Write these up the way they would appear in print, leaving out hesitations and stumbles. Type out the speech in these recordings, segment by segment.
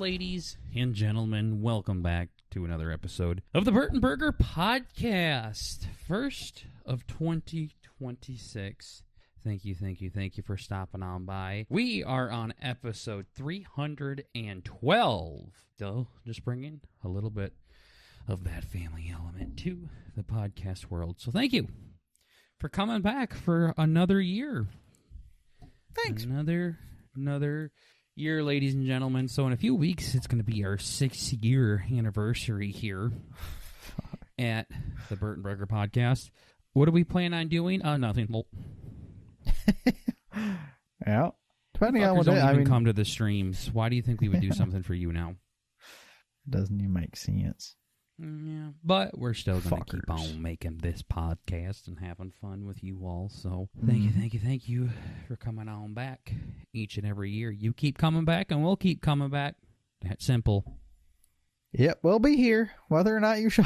ladies and gentlemen, welcome back to another episode of the Burt and Burger Podcast. First of 2026. Thank you for stopping on by. We are on episode 312. Still just bringing a little bit of that family element to the podcast world. So thank you for coming back for another year. Thanks. Another year, ladies and gentlemen. So in a few weeks, it's going to be our 6-year anniversary here at the Burt and Burger Podcast. What do we plan on doing? Nothing. Well, yeah. Depending on what don't even come to the streams. Why do you think we would do something for you now? Doesn't even make sense. Yeah, but we're still going to keep on making this podcast and having fun with you all. So thank you for coming on back each and every year. You keep coming back and we'll keep coming back. That's simple. Yep, we'll be here, whether or not you show.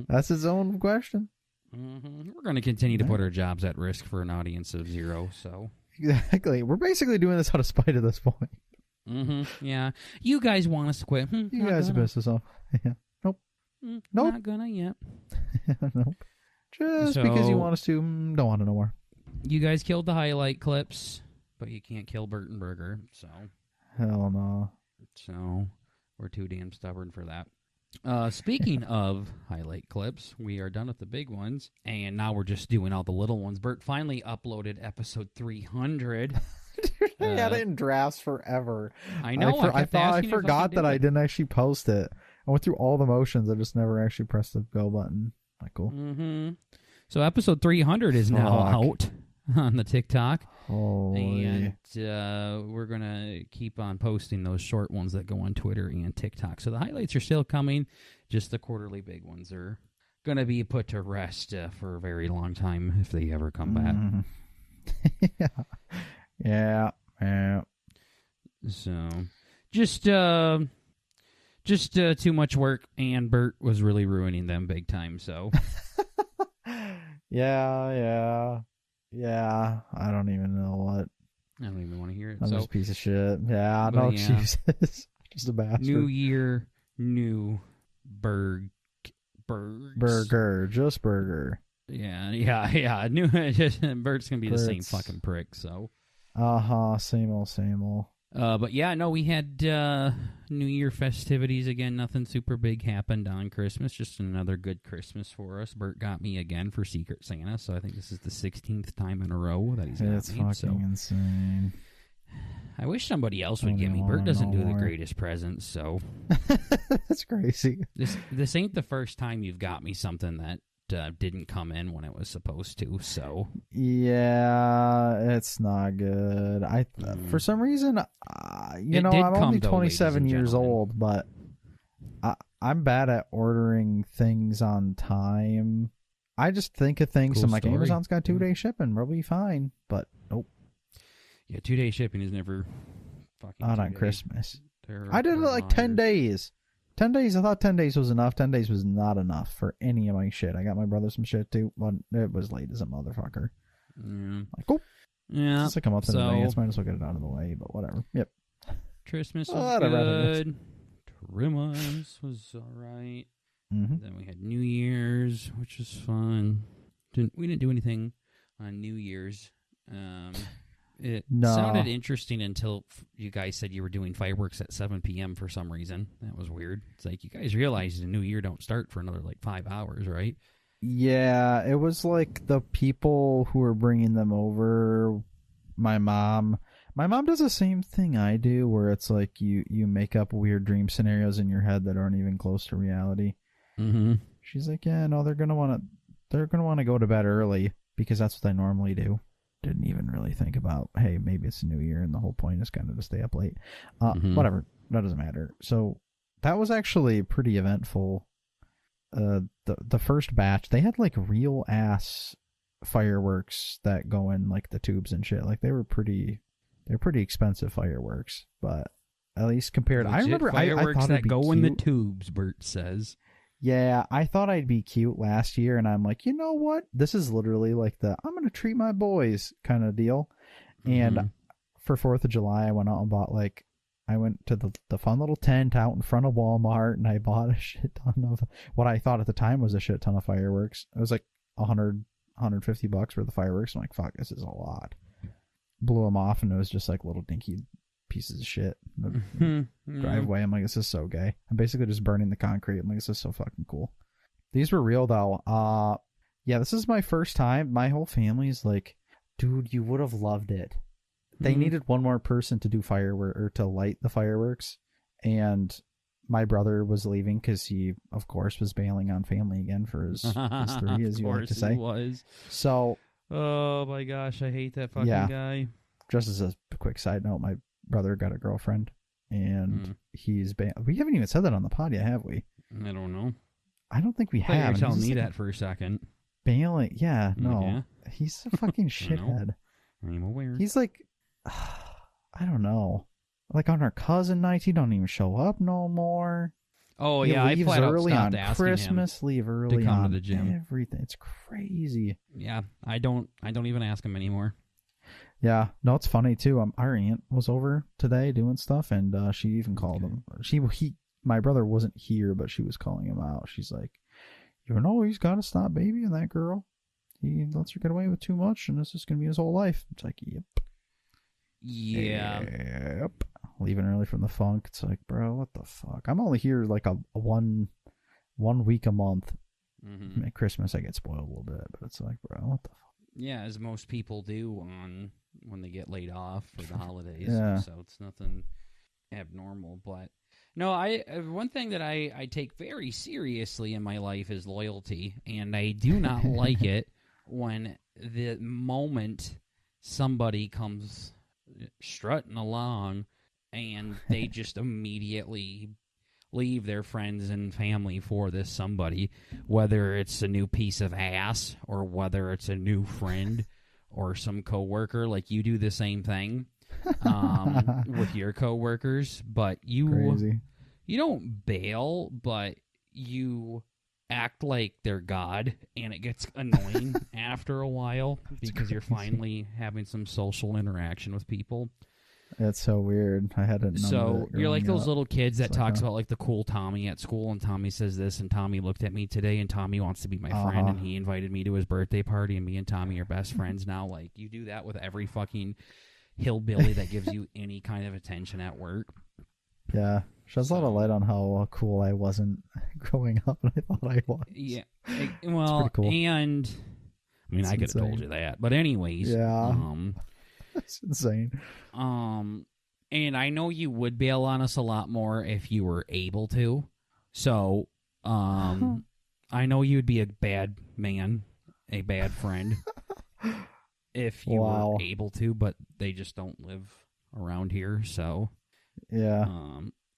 That's its own question. Mm-hmm. We're going to continue to put our jobs at risk for an audience of 0. So exactly, we're basically doing this out of spite at this point. Mm-hmm. Yeah, you guys want us to quit? You guys are pissed us off. Yeah. Nope. Nope. Not gonna yet. Nope. Just because you want us to, don't want to know more. You guys killed the highlight clips, but you can't kill Burt and Burger, so. Hell no. So, we're too damn stubborn for that. Speaking of highlight clips, we are done with the big ones, and now we're just doing all the little ones. Burt finally uploaded episode 300. I had it in drafts forever. I know. I forgot that I didn't actually post it. I went through all the motions. I just never actually pressed the go button. Like, cool. Mm-hmm. So episode 300 is now out on the TikTok. Holy. And we're going to keep on posting those short ones that go on Twitter and TikTok. So the highlights are still coming. Just the quarterly big ones are going to be put to rest for a very long time if they ever come back. Yeah. So, just too much work, and Burt was really ruining them big time, so. Yeah. I don't even know what. I don't even want to hear it. I'm just a piece of shit. Yeah, no excuses. Just a bastard. New year, new burgers. Burger, just burger. Yeah. New Burt's going to be the same fucking prick, so. Same old. But yeah, no, we had New Year festivities again. Nothing super big happened on Christmas. Just another good Christmas for us. Burt got me again for Secret Santa, so I think this is the 16th time in a row that he's got me. It's fucking insane. I wish somebody else would get me. Burt doesn't do the greatest presents, so. That's crazy. This ain't the first time you've got me something that didn't come in when it was supposed to, so. Yeah, it's not good. For some reason, I'm only 27 years old, but I'm bad at ordering things on time. I just think of things, I'm like, Amazon's got 2-day shipping, we'll be fine, but nope. Yeah, 2-day shipping is never fucking not on Christmas. I did it like 10 days. 10 days, I thought 10 days was enough. 10 days was not enough for any of my shit. I got my brother some shit too, but it was late as a motherfucker. Yeah. Like, cool. Yeah. Since I come up in advance, might as well get it out of the way, but whatever. Yep. Christmas was good. Christmas was alright. Mm-hmm. Then we had New Year's, which was fun. We didn't do anything on New Year's. It sounded interesting until you guys said you were doing fireworks at 7 p.m. for some reason. That was weird. It's like, you guys realize the New Year don't start for another, 5 hours, right? Yeah, it was like the people who were bringing them over, my mom does the same thing I do, where it's like you make up weird dream scenarios in your head that aren't even close to reality. Mm-hmm. She's like, yeah, no, they're gonna want to go to bed early because that's what they normally do. Didn't even really think about, hey, maybe it's a new year and the whole point is kind of to stay up late. Whatever, that doesn't matter. So that was actually pretty eventful. The first batch, they had real ass fireworks that go in the tubes and shit. They're pretty expensive fireworks, but at least compared, Legit I remember fireworks I thought that go cute. in the tubes. Burt says. Yeah, I thought I'd be cute last year, and I'm like, you know what? This is literally I'm going to treat my boys kind of deal. And for 4th of July, I went out and bought I went to the fun little tent out in front of Walmart, and I bought a shit ton of what I thought at the time was a shit ton of fireworks. It was like $150 worth of fireworks. I'm like, fuck, this is a lot. Blew them off, and it was just like little dinky pieces of shit in the driveway. I'm like, this is so gay. I'm basically just burning the concrete. I'm like, this is so fucking cool. These were real though. Yeah, this is my first time. My whole family's like, dude, you would have loved it. They needed one more person to do firework or to light the fireworks, and my brother was leaving because he, of course, was bailing on family again for his 3, as you like to say. He was. So, oh my gosh, I hate that fucking guy. Just as a quick side note, my brother got a girlfriend, and he's we haven't even said that on the pod yet, have we? I don't know. I don't think we have. You're telling me that for a second. Bailing, yeah, no, he's a fucking shithead. I'm aware. He's like, I don't know. Like on our cousin nights, he don't even show up no more. Oh he yeah, I flat out early stopped on asking Christmas, him leave early to come on to the gym. Everything. It's crazy. Yeah, I don't even ask him anymore. Yeah, no, it's funny too. Our aunt was over today doing stuff, and she even called him. My brother wasn't here, but she was calling him out. She's like, you know, he's got to stop babying that girl. He lets her get away with too much, and this is gonna be his whole life. It's like, yep. Yeah. Yep. Leaving early from the funk. It's like, bro, what the fuck? I'm only here like a one week a month. At Christmas, I get spoiled a little bit, but it's like, bro, what the fuck? Yeah, as most people do when they get laid off for the holidays. Yeah. So it's nothing abnormal. But no, one thing that I take very seriously in my life is loyalty, and I do not like it when the moment somebody comes strutting along and they just immediately leave their friends and family for this somebody, whether it's a new piece of ass or whether it's a new friend or some coworker. Like, you do the same thing with your coworkers, but you don't bail, but you act like they're God, and it gets annoying after a while because you're finally having some social interaction with people. That's so weird. I hadn't known So that you're like those little kids that talks like, about like the cool Tommy at school, and Tommy says this, and Tommy looked at me today, and Tommy wants to be my friend, and he invited me to his birthday party, and me and Tommy are best friends now. Like, you do that with every fucking hillbilly that gives you any kind of attention at work. Yeah. Sheds a lot of light on how cool I wasn't growing up, and I thought I was. Yeah. Well, cool. And I mean, I could have told you that. But anyways. Yeah. That's insane. And I know you would bail on us a lot more if you were able to. So, I know you'd be a bad man, a bad friend, if you were able to, but they just don't live around here, so. Yeah.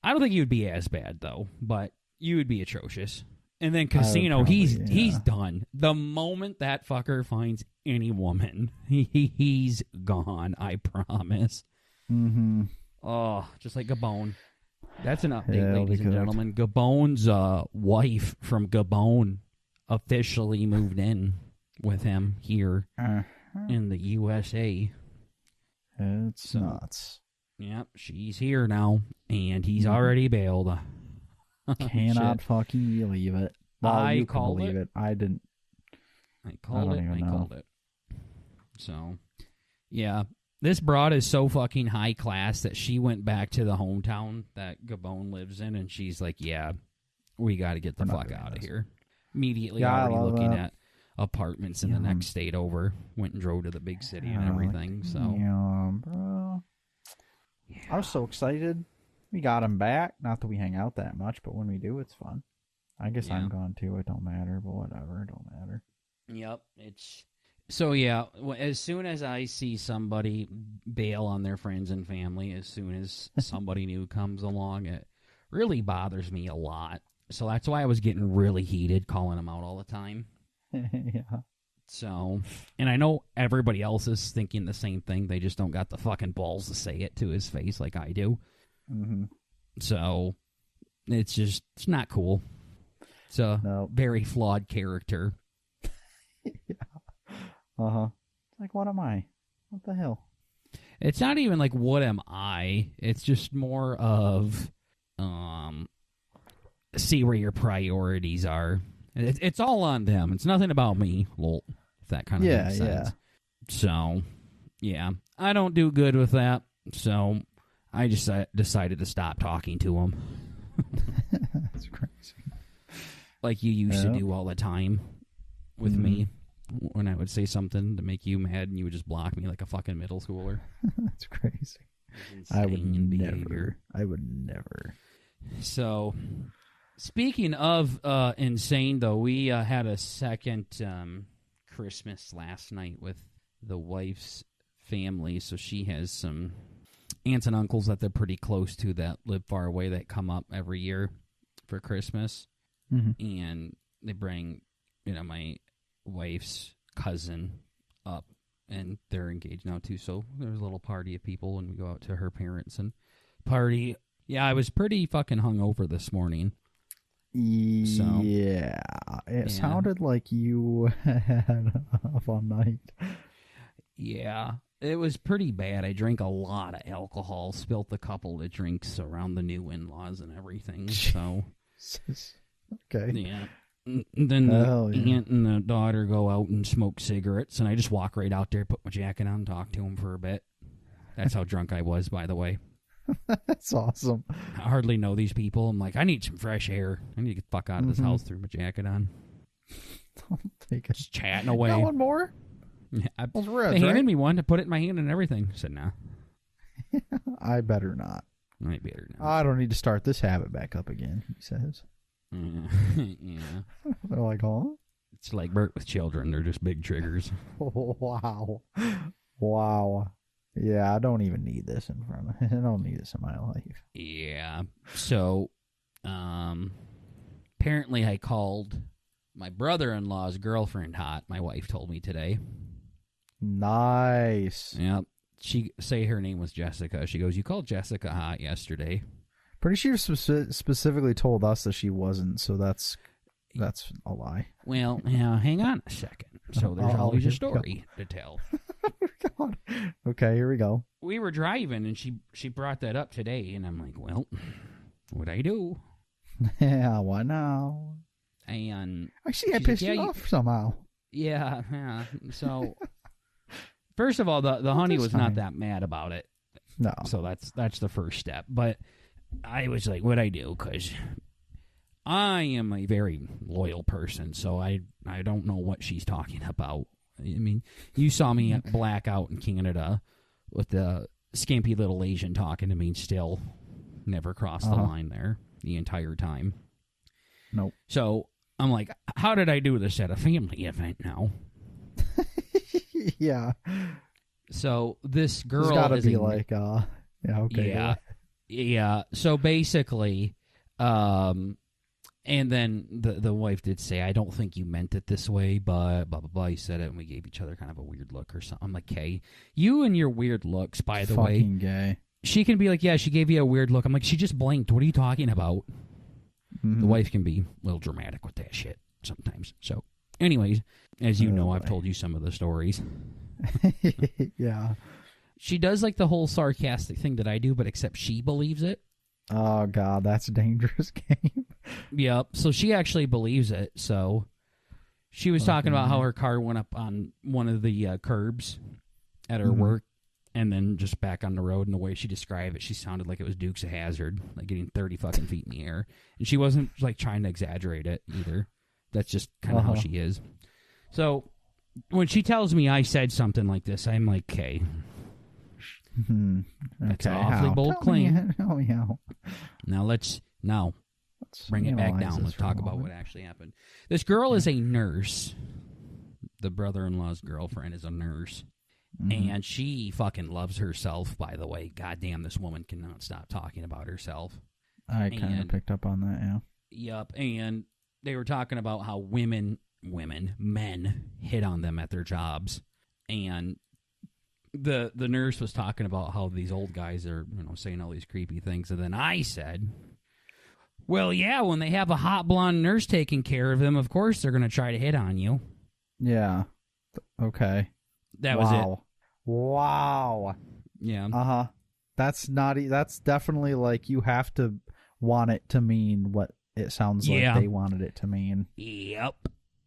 I don't think you'd be as bad, though, but you would be atrocious. And then Casino, he's done. The moment that fucker finds any woman, he's gone, I promise. Mm-hmm. Oh, just like Gabon. That's an update, ladies and gentlemen. Gabon's wife from Gabon officially moved in with him here in the USA. It's nuts. Yep, she's here now, and he's already bailed. Cannot fucking believe it. Well, I called it. I didn't. I called it. So, yeah. This broad is so fucking high class that she went back to the hometown that Gabon lives in, and she's like, yeah, we got to get the fuck out of here. Immediately already looking at apartments in the next state over. Went and drove to the big city and everything. So, yeah, bro. Yeah. I was so excited. We got him back. Not that we hang out that much, but when we do, it's fun. I guess I'm gone too. It don't matter, but whatever. It don't matter. Yep. So, yeah, as soon as I see somebody bail on their friends and family, as soon as somebody new comes along, it really bothers me a lot. So that's why I was getting really heated, calling them out all the time. Yeah. So, and I know everybody else is thinking the same thing. They just don't got the fucking balls to say it to his face like I do. Mm-hmm. So, it's not cool. It's a very flawed character. Yeah. Uh-huh. Like, what am I? What the hell? It's not even like, what am I? It's just more of, see where your priorities are. It's all on them. It's nothing about me, lol, if that kind of makes sense. Yeah. So, yeah, I don't do good with that. So I just decided to stop talking to him. That's crazy. Like you used to do all the time with me when I would say something to make you mad and you would just block me like a fucking middle schooler. That's crazy. I would never. So, speaking of insane, though, we had a second Christmas last night with the wife's family. So she has some aunts and uncles that they're pretty close to that live far away that come up every year for Christmas. Mm-hmm. And they bring, my wife's cousin up, and they're engaged now too. So there's a little party of people, and we go out to her parents and party. Yeah, I was pretty fucking hungover this morning. Yeah, it sounded like you had a fun night. Yeah, it was pretty bad. I drank a lot of alcohol, spilt a couple of drinks around the new in-laws and everything. So, okay. Yeah. Then the aunt and the daughter go out and smoke cigarettes, and I just walk right out there, put my jacket on, talk to them for a bit. That's how drunk I was, by the way. That's awesome. I hardly know these people. I'm like, I need some fresh air. I need to get the fuck out of this house, threw my jacket on. Don't take it. Just chatting away. Got one more? Yeah, they handed me one to put it in my hand and everything. I said, nah. I better not. I better not. I don't need to start this habit back up again, he says. Yeah. They're like, oh? It's like Bert with children. They're just big triggers. Oh, wow. Yeah, I don't even need this in front of me. I don't need this in my life. Yeah. So, apparently I called my brother-in-law's girlfriend hot, my wife told me today. Nice. Yep. She say her name was Jessica. She goes, you called Jessica hot yesterday. Pretty sure she specifically told us that she wasn't, so that's a lie. Well, yeah, hang on a second. So there's always a story to tell. God. Okay, here we go. We were driving, and she brought that up today, and I'm like, well, what'd I do? Yeah, what now? And I see I pissed you off somehow. Yeah. So, first of all, the honey was not that mad about it. No. So that's the first step. But I was like, what'd I do? Because I am a very loyal person, so I don't know what she's talking about. I mean, you saw me black out in Canada with the skimpy little Asian talking to me, still never crossed the line there the entire time. Nope. So I'm like, how did I do this at a family event now? Yeah. So this girl has got to be like, yeah, okay. Yeah. So basically, and then the wife did say, I don't think you meant it this way, but blah, blah, blah. He said it, and we gave each other kind of a weird look or something. I'm like, hey, you and your weird looks, by the way. Fucking gay. She can be like, yeah, she gave you a weird look. I'm like, she just blinked. What are you talking about? Mm-hmm. The wife can be a little dramatic with that shit sometimes. So, anyways, as you know, I've told you some of the stories. Yeah. She does like the whole sarcastic thing that I do, but except she believes it. Oh, God, that's a dangerous game. Yep. So she actually believes it. So she was talking about how her car went up on one of the curbs at her work and then just back on the road. And the way she described it, she sounded like it was Dukes of Hazzard, like getting 30 fucking feet in the air. And she wasn't like trying to exaggerate it either. That's just kind of how she is. So when she tells me I said something like this, I'm like, okay. That's an awfully bold claim. Now let's bring it back down. Let's talk about what actually happened. This girl is a nurse. The brother-in-law's girlfriend is a nurse. And she fucking loves herself, by the way. Goddamn, this woman cannot stop talking about herself. I kind of picked up on that, yeah. Yep, and they were talking about how men hit on them at their jobs. And the nurse was talking about how these old guys are, saying all these creepy things. And then I said, well, yeah, when they have a hot blonde nurse taking care of them, of course they're going to try to hit on you. Yeah. Okay. That was it. Wow. Yeah. That's definitely like you have to want it to mean what it sounds like they wanted it to mean. Yep.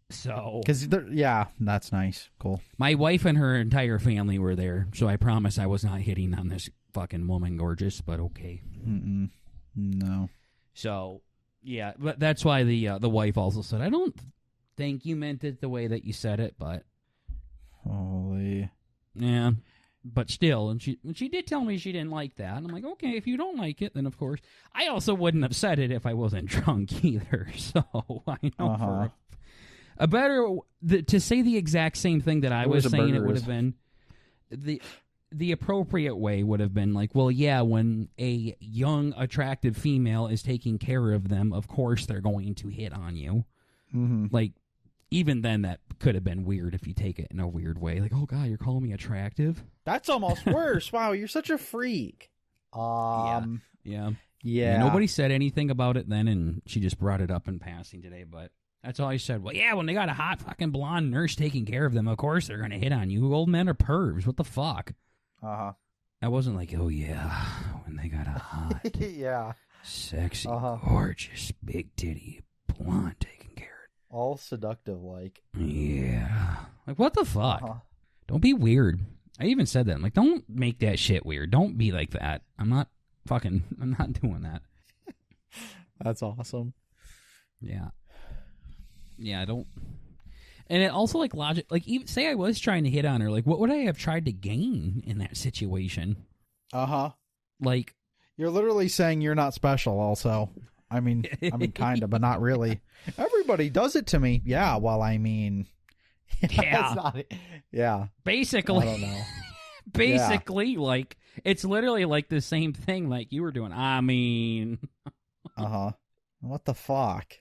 So, that's nice. Cool. My wife and her entire family were there, so I promise I was not hitting on this fucking woman gorgeous, but okay. No. So, yeah, but that's why the wife also said, I don't think you meant it the way that you said it, but... Holy... Yeah, but still, and she did tell me she didn't like that. And I'm like, okay, if you don't like it, then of course. I also wouldn't have said it if I wasn't drunk either. So I know for a better to say the exact same thing that I was saying, it would have been the appropriate way would have been like, well, yeah, when a young, attractive female is taking care of them, of course they're going to hit on you. Like. Even then, that could have been weird if you take it in a weird way. Like, oh, God, you're calling me attractive? That's almost worse. Wow, you're such a freak. Yeah. Nobody said anything about it then, and she just brought it up in passing today, but that's all I said. Well, yeah, when they got a hot fucking blonde nurse taking care of them, of course they're going to hit on you. Old men are pervs. What the fuck? I wasn't like, oh, yeah, when they got a hot, sexy, gorgeous, big titty blonde taking care of. All seductive, like. Yeah. Like, what the fuck? Don't be weird. I even said that. I'm like, don't make that shit weird. Don't be like that. I'm not doing that. That's awesome. Yeah. Yeah, I don't. And it also, like, logic. Like, even say I was trying to hit on her. Like, what would I have tried to gain in that situation? Like. You're literally saying you're not special, also. I mean, kind of, but not really. Everybody does it to me. Yeah, well, I mean... Yeah. Basically. I don't know. Basically, like, it's literally like the same thing like you were doing. I mean... What the fuck?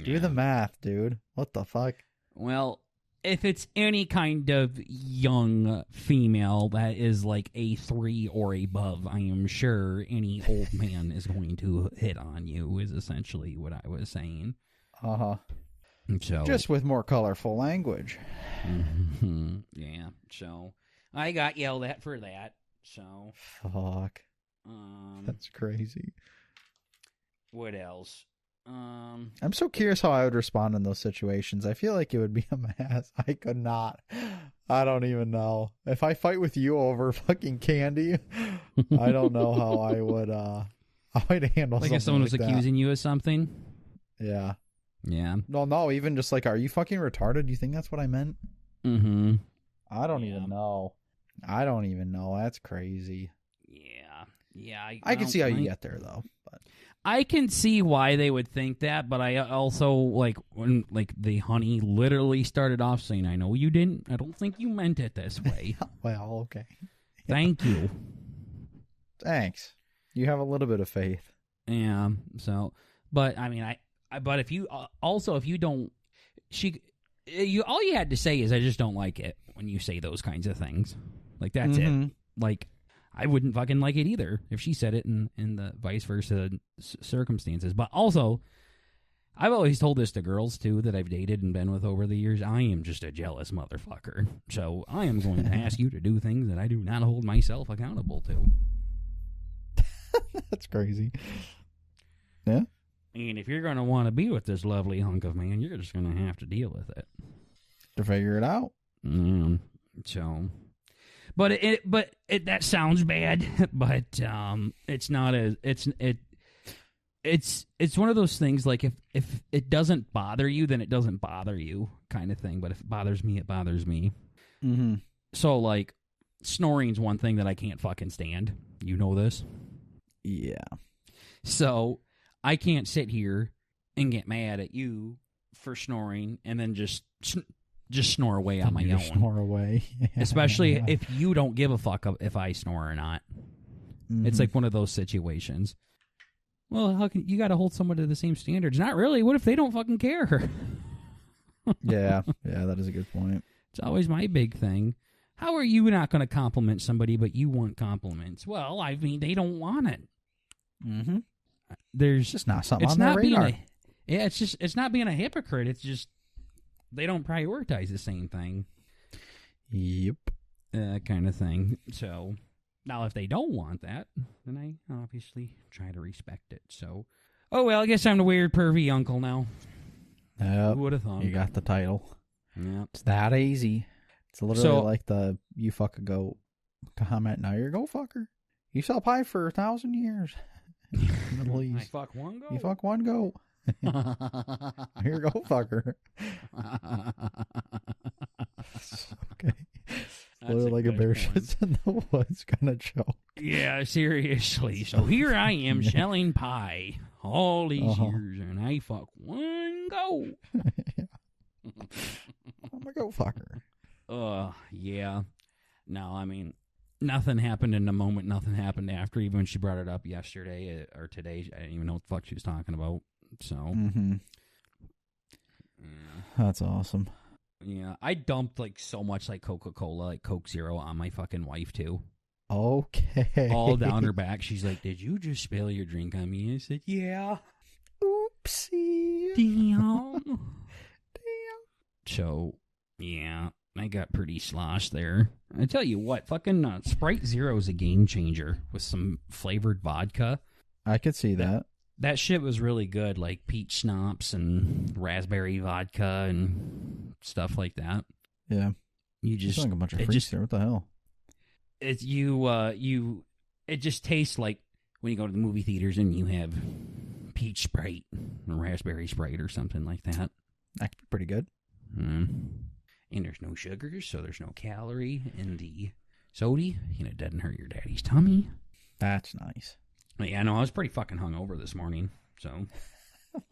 Do the math, dude. What the fuck? Well, if it's any kind of young female that is like a 3 or above, I am sure any old man is going to hit on you, is essentially what I was saying. So, just with more colorful language. Yeah, so I got yelled at for that, so... Fuck. That's crazy. What else? I'm so curious how I would respond in those situations. I feel like it would be a mess. I could not. I don't even know. If I fight with you over fucking candy, I don't know how I would handle like if someone was accusing you of something? Yeah. Yeah. No, even just like, are you fucking retarded? Do you think that's what I meant? I don't even know. That's crazy. Yeah. I can see how you get there, though. But I can see why they would think that, but I also, like, when, like, the honey literally started off saying, I know you didn't, I don't think you meant it this way. Well, okay. Thank you. Thanks. You have a little bit of faith. Yeah, so, but, I mean, but if you, also, if you don't, all you had to say is, I just don't like it when you say those kinds of things. Like, that's it. Like, I wouldn't fucking like it either if she said it in the vice versa circumstances. But also, I've always told this to girls, too, that I've dated and been with over the years. I am just a jealous motherfucker. So I am going to ask you to do things that I do not hold myself accountable to. That's crazy. Yeah? And if you're going to want to be with this lovely hunk of man, you're just going to have to deal with it. To figure it out. So... But that sounds bad. But it's not it's one of those things like if it doesn't bother you, then it doesn't bother you kind of thing. But if it bothers me, it bothers me. So like snoring's one thing that I can't fucking stand. You know this? Yeah. So I can't sit here and get mad at you for snoring and then just snore away on my own. Snore away. Especially if you don't give a fuck if I snore or not. It's like one of those situations. Well, how can you got to hold someone to the same standards? Not really. What if they don't fucking care? Yeah, that is a good point. It's always my big thing. How are you not going to compliment somebody, but you want compliments? Well, I mean, they don't want it. There's just not something on their radar. It's not being a hypocrite. It's just they don't prioritize the same thing. Yep. Kind of thing. So, Now, if they don't want that, then I obviously try to respect it. So, oh, well, I guess I'm the weird, pervy uncle now. Yep. Who would have thought? You got the title. Yep. It's that easy. It's literally like the you fuck a goat comment. Now you're a goat fucker. You sell pie for 1,000 years. Middle East. I fuck one goat. You fuck one goat. You're a goat fucker. Okay. Literally like a bear shits in the woods kind of joke. Yeah, seriously. So here I am selling pie all these years, and I fuck one goat. I'm a goat fucker. Yeah. No, I mean, nothing happened in the moment. Nothing happened after. Even when she brought it up yesterday or today, I didn't even know what the fuck she was talking about. So, yeah. That's awesome. Yeah, I dumped like so much like Coca-Cola, like Coke Zero on my fucking wife too. Okay. All down her back. She's like, "Did you just spill your drink on me?" I said, "Yeah." Oopsie. Damn. So, yeah, I got pretty sloshed there. I tell you what, fucking Sprite Zero is a game changer with some flavored vodka. I could see that. That shit was really good, like peach schnapps and raspberry vodka and stuff like that. Yeah. You just like a bunch of freaks here. What the hell? It's it just tastes like when you go to the movie theaters and you have peach Sprite or raspberry Sprite or something like that. That could be pretty good. And there's no sugars, so there's no calorie in the sody, and it doesn't hurt your daddy's tummy. That's nice. Yeah, no, I was pretty fucking hungover this morning, so.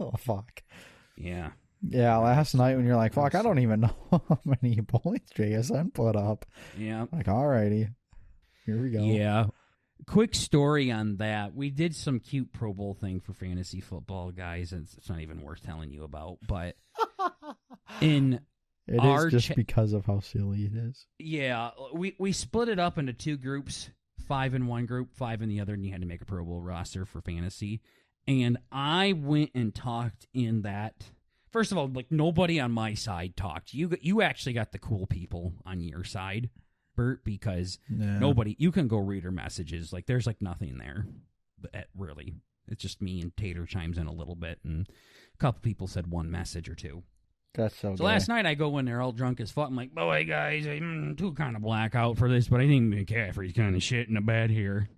Oh, fuck. Yeah. Yeah, last night when you're like, fuck, I don't even know how many points JSN put up. Yeah. Like, alrighty. Here we go. Yeah. Quick story on that. We did some cute Pro Bowl thing for fantasy football, guys. It's not even worth telling you about, but in it is just because of how silly it is. Yeah, we split it up into two groups, 5 in one group, 5 in the other, and you had to make a Pro Bowl roster for fantasy. And I went and talked in that. First of all, like nobody on my side talked. You actually got the cool people on your side, Bert, because nobody. You can go read her messages. Like there's like nothing there, really. It's just me and Tater chimes in a little bit, and a couple people said one message or two. That's so. So last night I go in there all drunk as fuck. I'm like, boy, guys, I'm too kind of blackout for this, but I think McCaffrey's kind of shit in the bed here.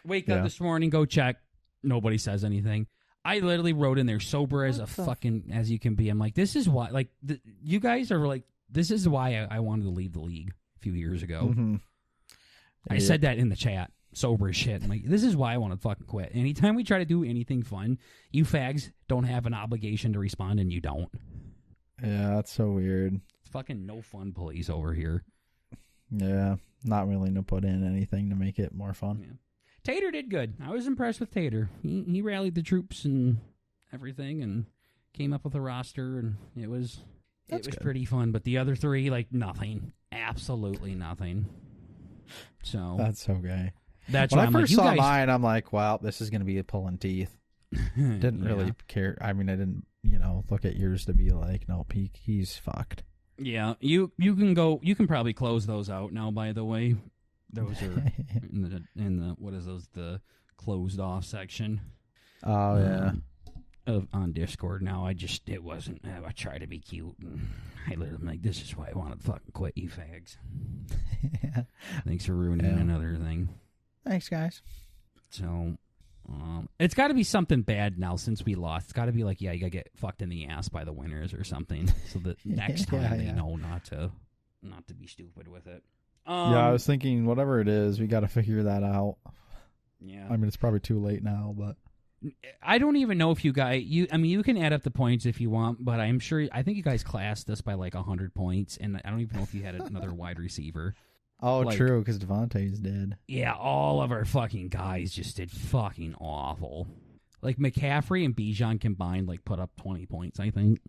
Wake up this morning, go check. Nobody says anything. I literally wrote in there sober as a fucking as you can be. I'm like, this is why. Like, you guys are like, this is why I wanted to leave the league a few years ago. Mm-hmm. I said that in the chat. Sober as shit. I'm like, this is why I want to fucking quit. Anytime we try to do anything fun, you fags don't have an obligation to respond, and you don't. Yeah, that's so weird. It's fucking no fun police over here. Yeah, not willing to put in anything to make it more fun. Yeah. Tater did good. I was impressed with Tater. He rallied the troops and everything, and came up with a roster, and it was pretty fun. But the other three, like nothing, absolutely nothing. So that's okay. That's when why I first saw mine, I'm like, well, this is going to be a pulling teeth. Didn't really care. I mean, I didn't, look at yours to be like, nope, he's fucked. Yeah, you can probably close those out now. By the way, those are in the what is those, the closed off section. Oh yeah. On Discord now. I try to be cute, and I let them like, this is why I want to fucking quit, you fags. Yeah. Thanks for ruining another thing. Thanks, guys. So, it's got to be something bad now since we lost. It's got to be like, you got to get fucked in the ass by the winners or something, so that next time they know not to be stupid with it. Yeah, I was thinking, whatever it is, we got to figure that out. Yeah. I mean, it's probably too late now, but I don't even know if you guys. You can add up the points if you want, but I think you guys classed us by like 100 points, and I don't even know if you had another wide receiver. Oh, like, true, because Devontae's dead. Yeah, all of our fucking guys just did fucking awful. Like McCaffrey and Bijan combined, like put up 20 points, I think.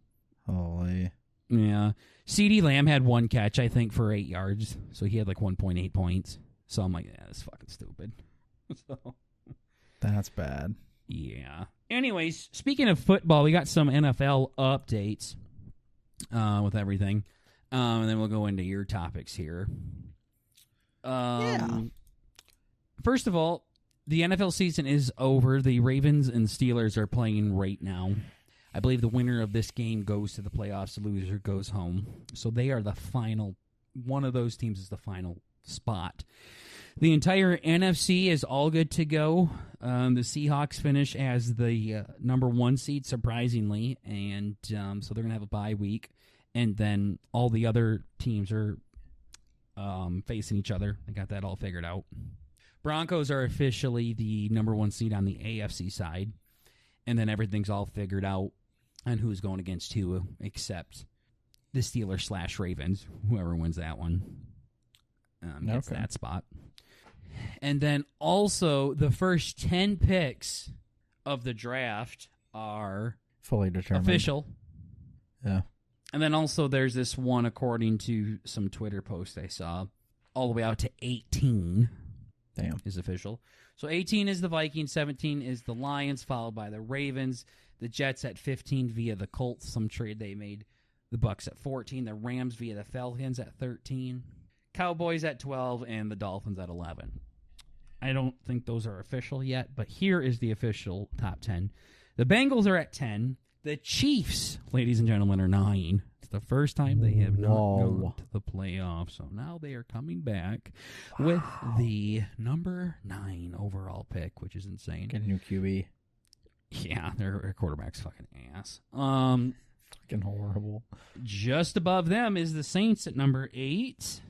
Holy. Yeah. CeeDee Lamb had one catch, I think, for 8 yards, so he had like 1.8 points. So I'm like, yeah, that's fucking stupid. So that's bad. Yeah. Anyways, speaking of football, we got some NFL updates with everything. And then we'll go into your topics here. First of all, the NFL season is over. The Ravens and Steelers are playing right now. I believe the winner of this game goes to the playoffs. The loser goes home. So they are the final. One of those teams is the final spot. The entire NFC is all good to go. The Seahawks finish as the number 1 seed, surprisingly, and so they're going to have a bye week. And then all the other teams are facing each other. They got that all figured out. Broncos are officially the number 1 seed on the AFC side, and then everything's all figured out on who's going against who, except the Steelers/Ravens. Whoever wins that one gets that spot. And then also the first 10 picks of the draft are fully determined. Official. Yeah. And then also there's this one, according to some Twitter post I saw, all the way out to 18. Damn. Is official. So 18 is the Vikings, 17 is the Lions, followed by the Ravens, the Jets at 15 via the Colts, some trade they made, the Bucks at 14, the Rams via the Falcons at 13, Cowboys at 12, and the Dolphins at 11. I don't think those are official yet, but here is the official top 10. The Bengals are at 10. The Chiefs, ladies and gentlemen, are 9. It's the first time they have not gone to the playoffs, so now they are coming back with the number 9 overall pick, which is insane. Get a new QB. Yeah, their quarterback's fucking ass. Fucking horrible. Just above them is the Saints at number 8.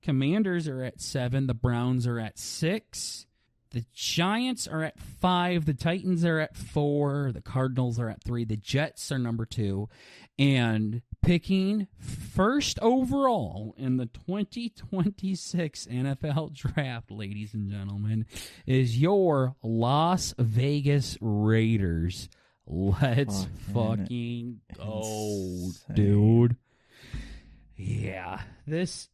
Commanders are at 7. The Browns are at 6. The Giants are at 5. The Titans are at 4. The Cardinals are at 3. The Jets are number 2. And picking first overall in the 2026 NFL Draft, ladies and gentlemen, is your Las Vegas Raiders. Let's fucking go, dude. Yeah, this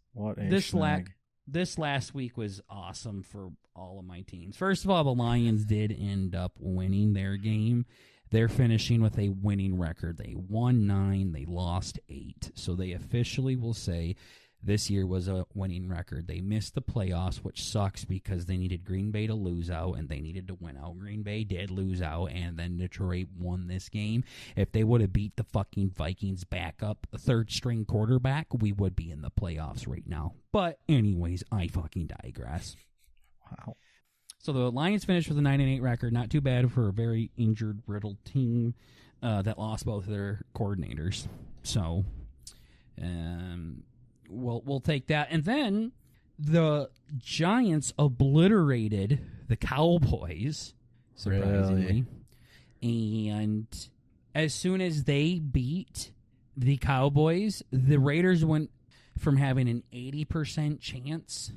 last week was awesome for all of my teams. First of all, the Lions did end up winning their game. They're finishing with a winning record. They won 9, they lost 8. So they officially will say this year was a winning record. They missed the playoffs, which sucks because they needed Green Bay to lose out, and they needed to win out. Green Bay did lose out, and then Detroit won this game. If they would have beat the fucking Vikings backup, the third-string quarterback, we would be in the playoffs right now. But anyways, I fucking digress. Wow. So the Lions finished with a 9-8 record. Not too bad for a very injured, riddled team that lost both of their coordinators. So, we'll take that. And then the Giants obliterated the Cowboys, surprisingly. Really? And as soon as they beat the Cowboys, the Raiders went from having an 80% chance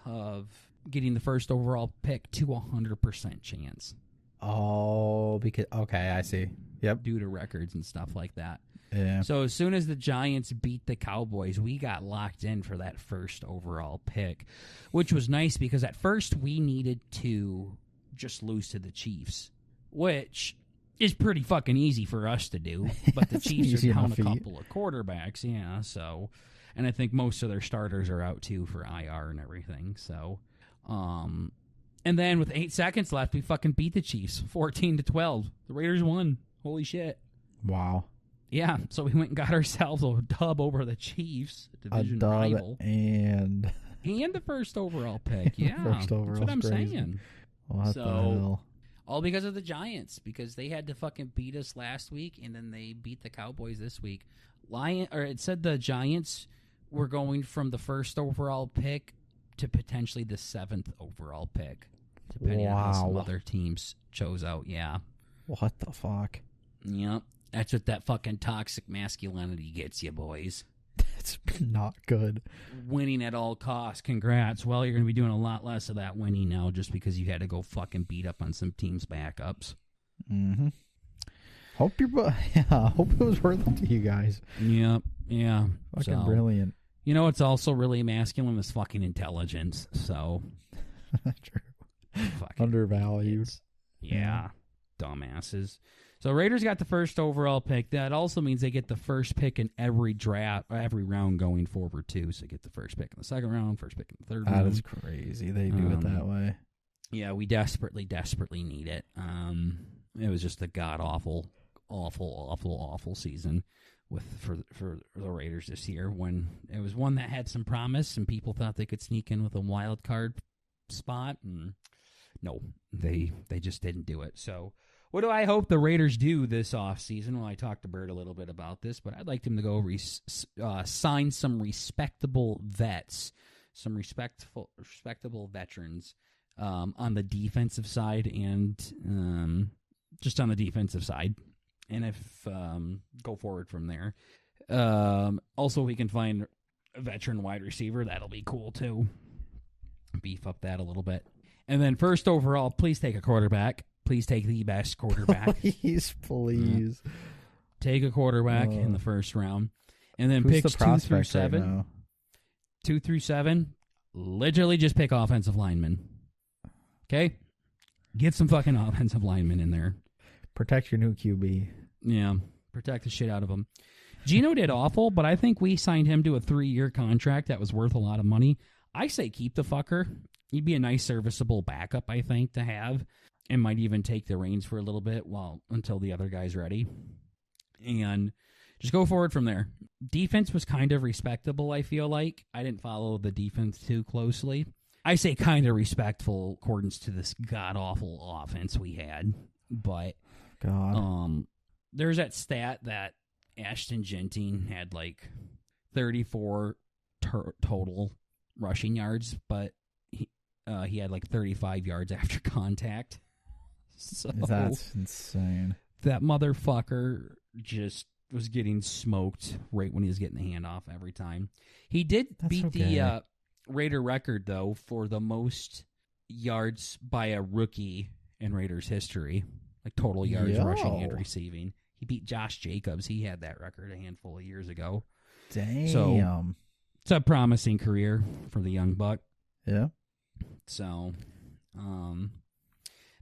of getting the first overall pick to 100% chance. Oh, okay, I see. Yep. Due to records and stuff like that. Yeah. So as soon as the Giants beat the Cowboys, we got locked in for that first overall pick, which was nice because at first we needed to just lose to the Chiefs, which is pretty fucking easy for us to do. But the Chiefs are down a couple of quarterbacks, yeah. So, and I think most of their starters are out too for IR and everything. So, and then with 8 seconds left, we fucking beat the Chiefs 14-12. The Raiders won. Holy shit! Wow. Yeah, so we went and got ourselves a dub over the Chiefs, division rival, and the first overall pick. Yeah, that's what I'm saying. What the hell? All because of the Giants, because they had to fucking beat us last week, and then they beat the Cowboys this week. It said the Giants were going from the first overall pick to potentially the 7th overall pick, depending on how some other teams chose out. Yeah. What the fuck? Yep. That's what that fucking toxic masculinity gets you, boys. That's not good. Winning at all costs. Congrats. Well, you're going to be doing a lot less of that winning now just because you had to go fucking beat up on some teams' backups. Mm-hmm. Hope it was worth it to you guys. Yep. Yeah. Fucking brilliant. You know what's also really masculine is fucking intelligence. So. True. Fucking undervalued. Yeah. Dumbasses. So Raiders got the first overall pick. That also means they get the first pick in every draft, every round going forward, too. So they get the first pick in the second round, first pick in the third round. That is crazy. They do it that way. Yeah, we desperately need it. It was just a god-awful, awful season for the Raiders this year, when it was one that had some promise and people thought they could sneak in with a wild card spot. And no, they just didn't do it. So what do I hope the Raiders do this offseason? Well, I talked to Bert a little bit about this, but I'd like them to go sign some respectable vets, some respectable veterans on the defensive side and just on the defensive side. And if go forward from there. Also, we can find a veteran wide receiver. That'll be cool, too. Beef up that a little bit. And then first overall, please take a quarterback. Please take the best quarterback. Please. Take a quarterback in the first round. And then Who's picks the 2 through 7. Right 2 through 7, literally just pick offensive linemen. Okay? Get some fucking offensive linemen in there. Protect your new QB. Yeah, protect the shit out of him. Gino did awful, but I think we signed him to a 3-year contract that was worth a lot of money. I say keep the fucker. He'd be a nice serviceable backup, I think, to have, and might even take the reins for a little bit until the other guy's ready. And just go forward from there. Defense was kind of respectable, I feel like. I didn't follow the defense too closely. I say kind of respectful accordance to this god-awful offense we had. But God. There's that stat that Ashton Genting had like 34 total rushing yards, but he had like 35 yards after contact. So that's insane. That motherfucker just was getting smoked right when he was getting the handoff every time. He did beat the Raider record, though, for the most yards by a rookie in Raiders history, like total yards rushing and receiving. He beat Josh Jacobs. He had that record a handful of years ago. Damn. So it's a promising career for the young buck. Yeah. So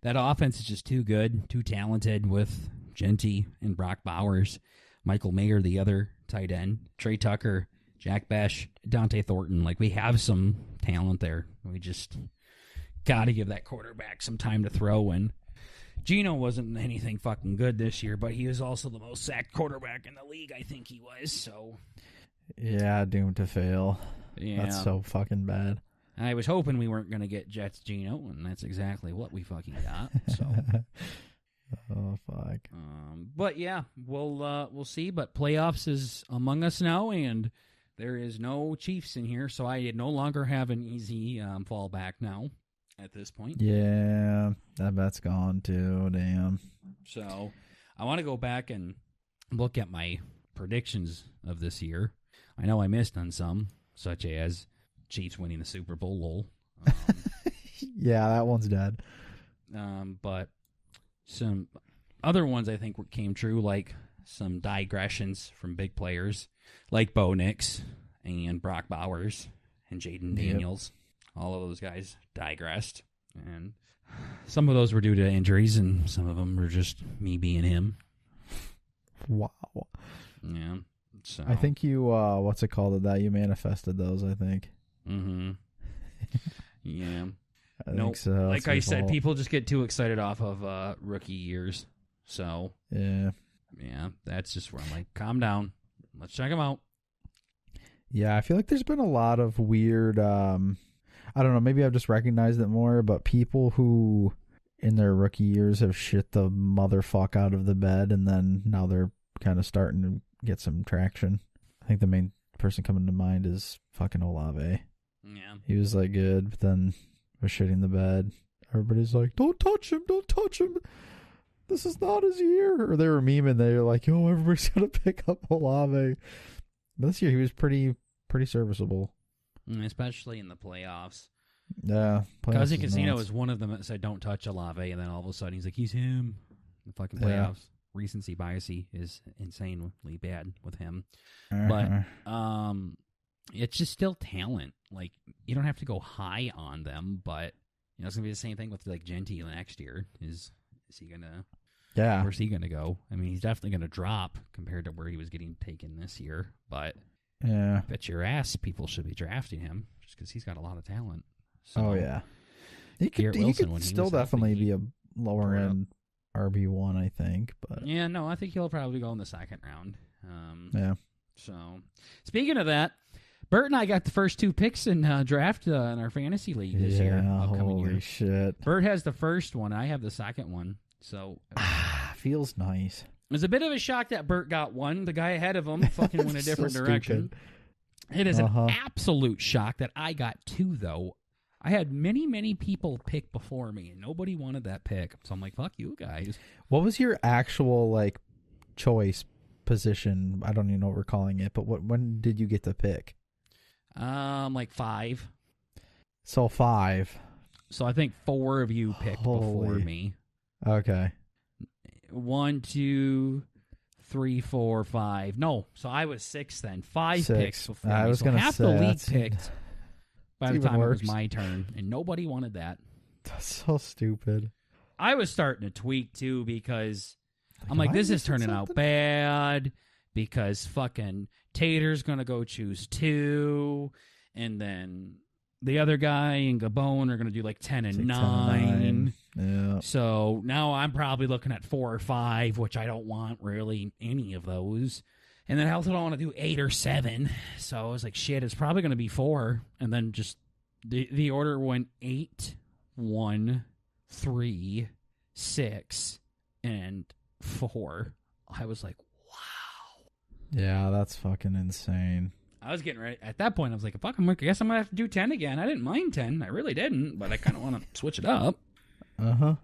that offense is just too good, too talented with Genty and Brock Bowers, Michael Mayer, the other tight end, Trey Tucker, Jack Besh, Dante Thornton. Like, we have some talent there. We just got to give that quarterback some time to throw. And Gino wasn't anything fucking good this year, but he was also the most sacked quarterback in the league, I think he was. So yeah, doomed to fail. Yeah. That's so fucking bad. I was hoping we weren't going to get Jets Gino, and that's exactly what we fucking got. So, oh fuck. But yeah, we'll see. But playoffs is among us now, and there is no Chiefs in here, so I no longer have an easy fallback now at this point. Yeah, that bet's gone too. Damn. So I want to go back and look at my predictions of this year. I know I missed on some, such as Chiefs winning the Super Bowl, lol. Yeah, that one's dead. But some other ones I think came true, like some digressions from big players, like Bo Nix and Brock Bowers and Jaden Daniels. All of those guys digressed. And some of those were due to injuries, and some of them were just me being him. Wow. Yeah. So I think you, what's it called? That you manifested those, I think. Mm-hmm. Yeah. I think so. Like I said, people just get too excited off of rookie years. So yeah, that's just where I'm like, calm down. Let's check them out. Yeah, I feel like there's been a lot of weird, I don't know, maybe I've just recognized it more, but people who in their rookie years have shit the motherfuck out of the bed, and then now they're kind of starting to get some traction. I think the main person coming to mind is fucking Olave. Yeah. He was like good, but then was shitting the bed. Everybody's like, don't touch him, don't touch him. This is not his year. Or they were memeing, they were like, yo, everybody's going to pick up Olave. But this year he was pretty serviceable. Especially in the playoffs. Yeah. Kazi Casino is one of them that said, don't touch Olave, and then all of a sudden he's like, he's him. The fucking playoffs. Yeah. Recency biasy is insanely bad with him. But it's just still talent. Like, you don't have to go high on them, but it's going to be the same thing with like Genty next year. Is he going to Yeah. Where's he going to go? I mean, he's definitely going to drop compared to where he was getting taken this year. But yeah, bet your ass people should be drafting him just because he's got a lot of talent. So, oh, yeah. He could still definitely be a lower end RB1, I think. But yeah, no, I think he'll probably go in the second round. Yeah. So, speaking of that, Bert and I got the first 2 picks in draft in our fantasy league this year. Holy shit. Bert has the first one. I have the second one. So feels nice. It was a bit of a shock that Bert got one. The guy ahead of him fucking went a different direction. It is an absolute shock that I got 2, though. I had many, many people pick before me, and nobody wanted that pick. So I'm like, fuck you guys. What was your actual, choice position? I don't even know what we're calling it, but when did you get to pick? 5. So 5. So I think 4 of you picked before me. Okay. 1, 2, 3, 4, 5. No, so I was 6 then. 5 picks before me. I was going to say half the league picked by the time worse. It was my turn, and nobody wanted that. That's so stupid. I was starting to tweak too because I'm like, this is turning out bad because fucking Tater's going to go choose 2, and then the other guy and Gabon are going to do 10 and 9. Yeah. So now I'm probably looking at 4 or 5, which I don't want really any of those. And then I also don't want to do 8 or 7. So I was like, shit, it's probably going to be 4. And then just the order went 8, 1, 3, 6, and 4. I was like, wow. Yeah, that's fucking insane. I was getting ready. At that point, I was like, fuck, I guess I'm going to have to do 10 again. I didn't mind 10. I really didn't, but I kind of want to switch it up. Uh-huh.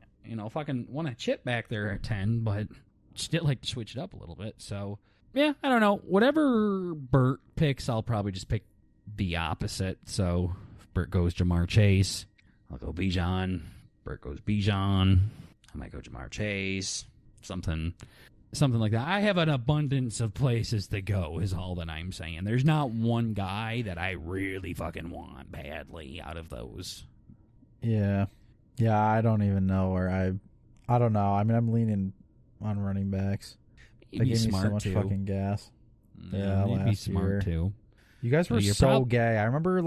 Fucking want to chip back there at 10, but still like to switch it up a little bit. So, yeah, I don't know. Whatever Bert picks, I'll probably just pick the opposite. So, if Bert goes Jamar Chase, I'll go Bijan. Bert goes Bijan, I might go Jamar Chase. Something like that. I have an abundance of places to go is all that I'm saying. There's not one guy that I really fucking want badly out of those. Yeah. Yeah, I don't even know where I don't know. I mean, I'm leaning on running backs. They gave me so much fucking gas. Yeah, you'd be last smart year. too. You guys were so gay. I remember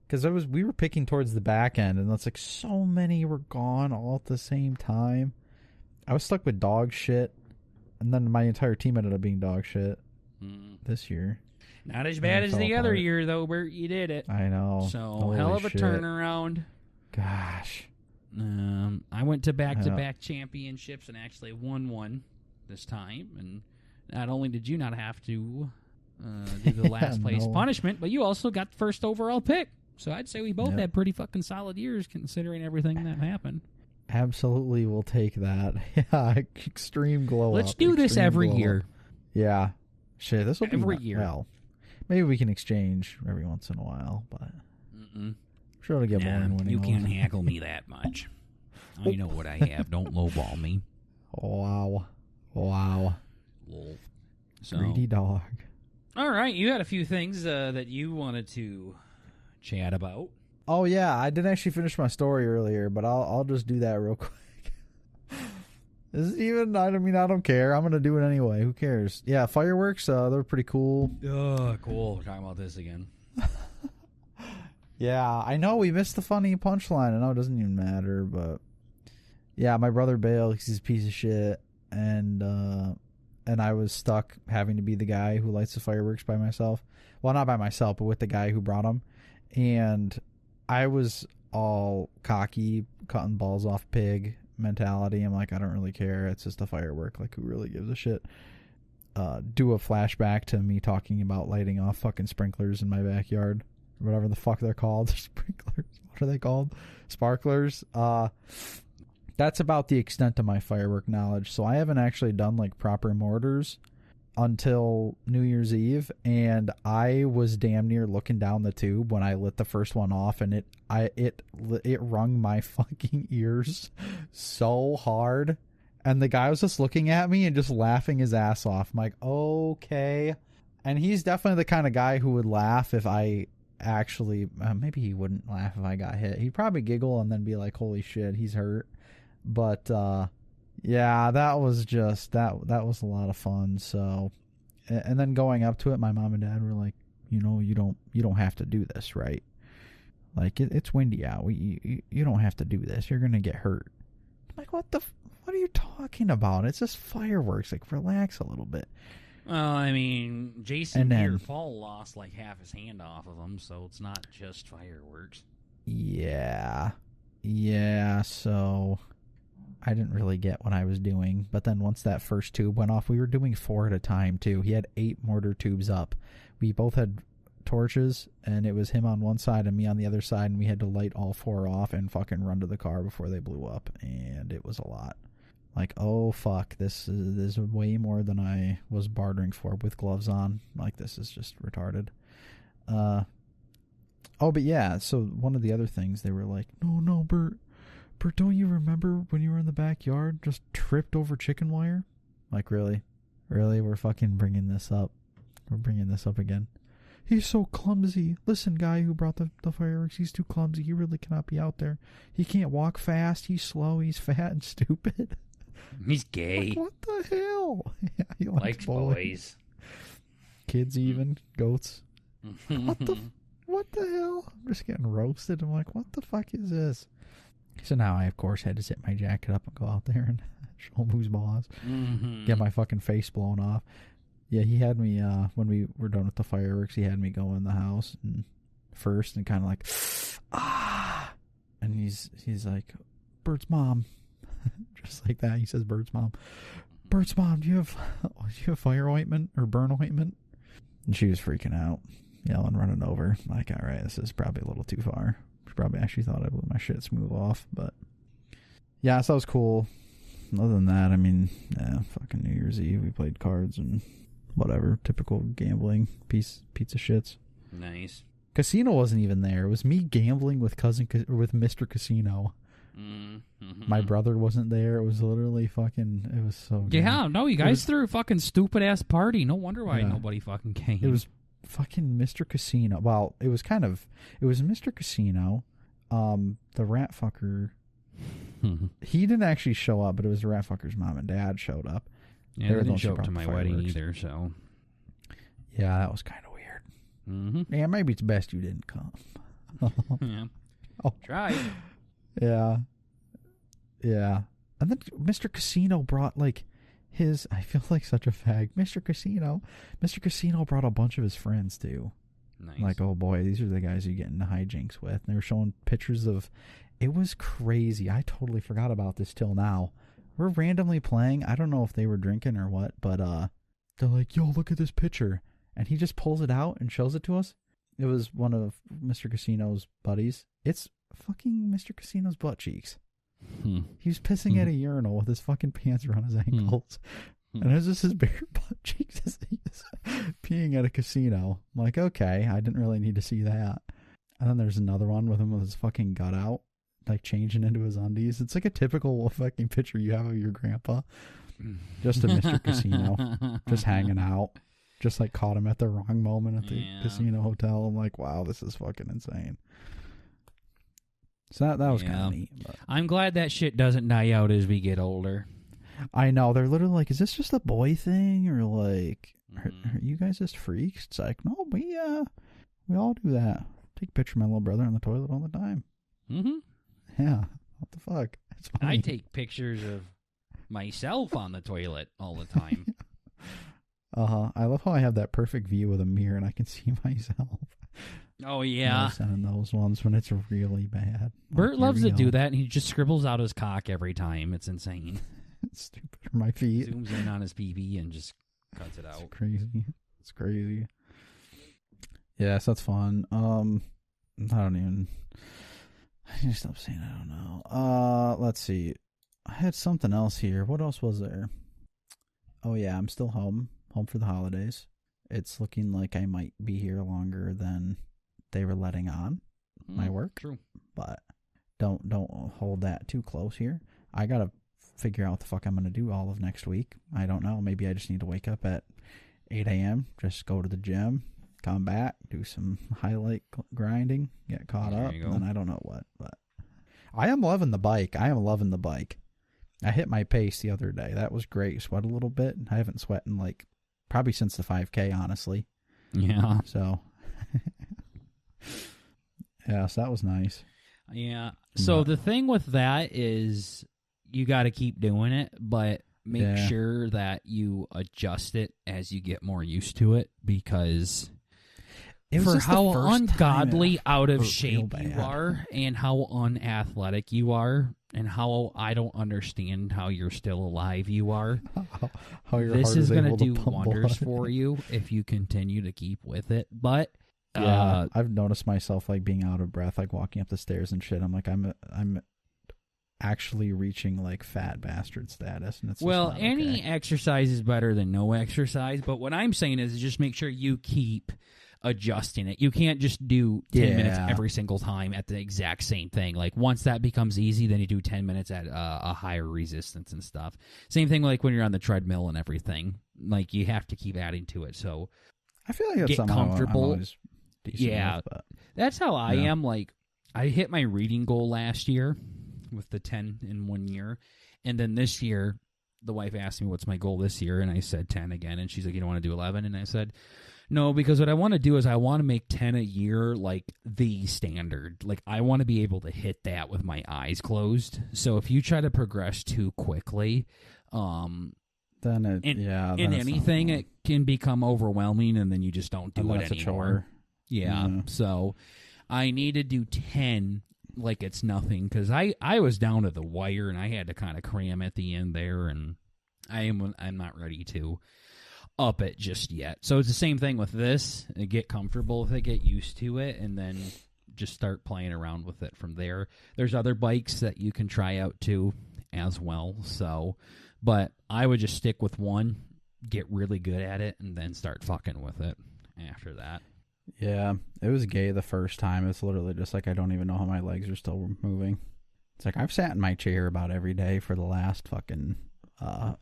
because we were picking towards the back end, and it's so many were gone all at the same time. I was stuck with dog shit, and then my entire team ended up being dog shit this year. Not as bad as the other year, though, Bert. You did it. I know. So, holy hell of a shit. turnaround. Gosh. I went to back-to-back championships and actually won one this time. And not only did you not have to do the last place punishment, but you also got the first overall pick. So I'd say we both had pretty fucking solid years considering everything that happened. Absolutely, we'll take that. Yeah, extreme glow up. Let's do this every year. Yeah. Shit, this will be every year. Well, maybe we can exchange every once in a while, but I'm sure it'll get boring winning. You can't hackle me that much. I know what I have. Don't lowball me. Wow. So, greedy dog. All right, you had a few things that you wanted to chat about. Oh yeah, I didn't actually finish my story earlier, but I'll just do that real quick. I don't care. I'm gonna do it anyway. Who cares? Yeah, fireworks. They're pretty cool. Oh, cool. We're talking about this again. Yeah, I know we missed the funny punchline. I know it doesn't even matter, but yeah, my brother bailed because he's a piece of shit, and I was stuck having to be the guy who lights the fireworks by myself. Well, not by myself, but with the guy who brought them, and I was all cocky, cutting balls off pig mentality. I'm like, I don't really care. It's just a firework. Like, who really gives a shit? Do a flashback to me talking about lighting off fucking sprinklers in my backyard. Whatever the fuck they're called. Sprinklers. What are they called? Sparklers. That's about the extent of my firework knowledge. So I haven't actually done proper mortars until New Year's Eve, and I was damn near looking down the tube when I lit the first one off, and it rung my fucking ears so hard, and the guy was just looking at me and just laughing his ass off. I'm like, okay. And he's definitely the kind of guy who would laugh if I actually maybe he wouldn't laugh if I got hit. He'd probably giggle and then be like, holy shit, he's hurt. But Yeah, that was just that was a lot of fun. So, and then going up to it, my mom and dad were like, you don't have to do this, right? Like it's windy out. You don't have to do this. You're gonna get hurt. I'm like, what are you talking about? It's just fireworks. Like, relax a little bit. I mean, Jason Pierre-Paul lost like half his hand off of him, so it's not just fireworks. Yeah. So I didn't really get what I was doing. But then once that first tube went off, we were doing 4 at a time too. He had 8 mortar tubes up. We both had torches, and it was him on one side and me on the other side, and we had to light all 4 off and fucking run to the car before they blew up, and it was a lot. Like, oh fuck, this is way more than I was bartering for with gloves on. Like, this is just retarded. But yeah, so one of the other things, they were like, no, Bert, don't you remember when you were in the backyard, just tripped over chicken wire? Like, really, we're fucking bringing this up. We're bringing this up again. He's so clumsy. Listen, guy who brought the fireworks, he's too clumsy. He really cannot be out there. He can't walk fast. He's slow. He's fat and stupid. He's gay. Like, what the hell? Yeah, he likes boys. Kids even. Goats. What the hell? I'm just getting roasted. I'm like, what the fuck is this? So now I, of course, had to zip my jacket up and go out there and show him who's boss. Mm-hmm. Get my fucking face blown off. Yeah, he had me, when we were done with the fireworks, he had me go in the house first and kind of like, and he's like, Bert's mom. Just like that. He says, Bert's mom. Bert's mom, do you have fire ointment or burn ointment? And she was freaking out, yelling, running over. Like, all right, this is probably a little too far. She probably actually thought I blew my shit smooth off, but yeah, so that was cool. Other than that, I mean, fucking New Year's Eve, we played cards and whatever, typical gambling pizza shits. Nice. Casino wasn't even there. It was me gambling with Mr. Casino. Mm-hmm. My brother wasn't there. It was literally fucking. It was so. Yeah, no, you guys threw a fucking stupid ass party. No wonder why nobody fucking came. It was fucking Mr. Casino. Well, it was Mr. Casino. The rat fucker. He didn't actually show up, but it was the rat fucker's mom and dad showed up. Yeah, they didn't show up to my wedding either, so. Yeah, that was kind of weird. Mm-hmm. Yeah, maybe it's best you didn't come. Yeah. Oh. Try. Yeah. And then Mr. Casino brought, like, I feel like such a fag. Mr. Casino brought a bunch of his friends, too. Nice. Like, oh boy, these are the guys you get into hijinks with. And they were showing pictures of, it was crazy. I totally forgot about this till now. We're randomly playing. I don't know if they were drinking or what, but they're like, yo, look at this picture. And he just pulls it out and shows it to us. It was one of Mr. Casino's buddies. It's fucking Mr. Casino's butt cheeks. He was pissing at a urinal with his fucking pants around his ankles. And it was just his bare butt cheeks as he's peeing at a casino. I'm like, okay, I didn't really need to see that. And then there's another one with him with his fucking gut out, like changing into his undies. It's like a typical fucking picture you have of your grandpa. Just a Mr. Casino. Just hanging out. Just like caught him at the wrong moment at the casino hotel. I'm like, wow, this is fucking insane. So that was kind of neat. But. I'm glad that shit doesn't die out as we get older. I know. They're literally like, is this just a boy thing? Or like, are you guys just freaks? It's like, no, we all do that. Take a picture of my little brother on the toilet all the time. Mm-hmm. Yeah. What the fuck? It's funny. I take pictures of myself on the toilet all the time. I love how I have that perfect view with a mirror and I can see myself. Oh, yeah. Sending those ones when it's really bad. Bert loves to do that, and he just scribbles out his cock every time. It's insane. It's stupid for my feet. Zooms in on his PB and just cuts it out. It's crazy. Yeah, so that's fun. I can stop saying I don't know. Let's see. I had something else here. What else was there? Oh, yeah, I'm still home for the holidays. It's looking like I might be here longer than they were letting on my work. True. But don't hold that too close here. I got to figure out what the fuck I'm going to do all of next week. I don't know. Maybe I just need to wake up at 8 a.m., just go to the gym, come back, do some highlight grinding, get caught up, and then I don't know what. But I am loving the bike. I hit my pace the other day. That was great. Sweat a little bit. I haven't sweat in like probably since the 5K, honestly. Yeah. So, yeah, so that was nice. Yeah. So the thing with that is you got to keep doing it, but make sure that you adjust it as you get more used to it, because for how ungodly out of shape you are and how unathletic you are and how I don't understand how you're still alive you are, this is going to do wonders for you if you continue to keep with it. But I've noticed myself like being out of breath, like walking up the stairs and shit. I'm like, I'm actually reaching like fat bastard status, and it's any exercise is better than no exercise. But what I'm saying is just make sure you keep adjusting it. You can't just do 10 minutes every single time at the exact same thing. Like once that becomes easy, then you do 10 minutes at a higher resistance and stuff. Same thing like when you're on the treadmill and everything. Like you have to keep adding to it. So I feel like get comfortable. With, that's how I am. Like I hit my reading goal last year with the 10 in 1 year, and then this year the wife asked me what's my goal this year, and I said 10 again, and she's like, you don't want to do 11? And I said no, because what I want to do is I want to make 10 a year like the standard. Like I want to be able to hit that with my eyes closed. So if you try to progress too quickly, then anything it can become overwhelming, and then you just don't do it anymore. Yeah. So I need to do 10 like it's nothing, because I was down to the wire and I had to kind of cram at the end there, and I'm not ready to up it just yet. So it's the same thing with this. Get comfortable with it, get used to it, and then just start playing around with it from there. There's other bikes that you can try out too as well. So, but I would just stick with one, get really good at it, and then start fucking with it after that. Yeah, it was gay the first time. It's literally just like I don't even know how my legs are still moving. It's like I've sat in my chair about every day for the last fucking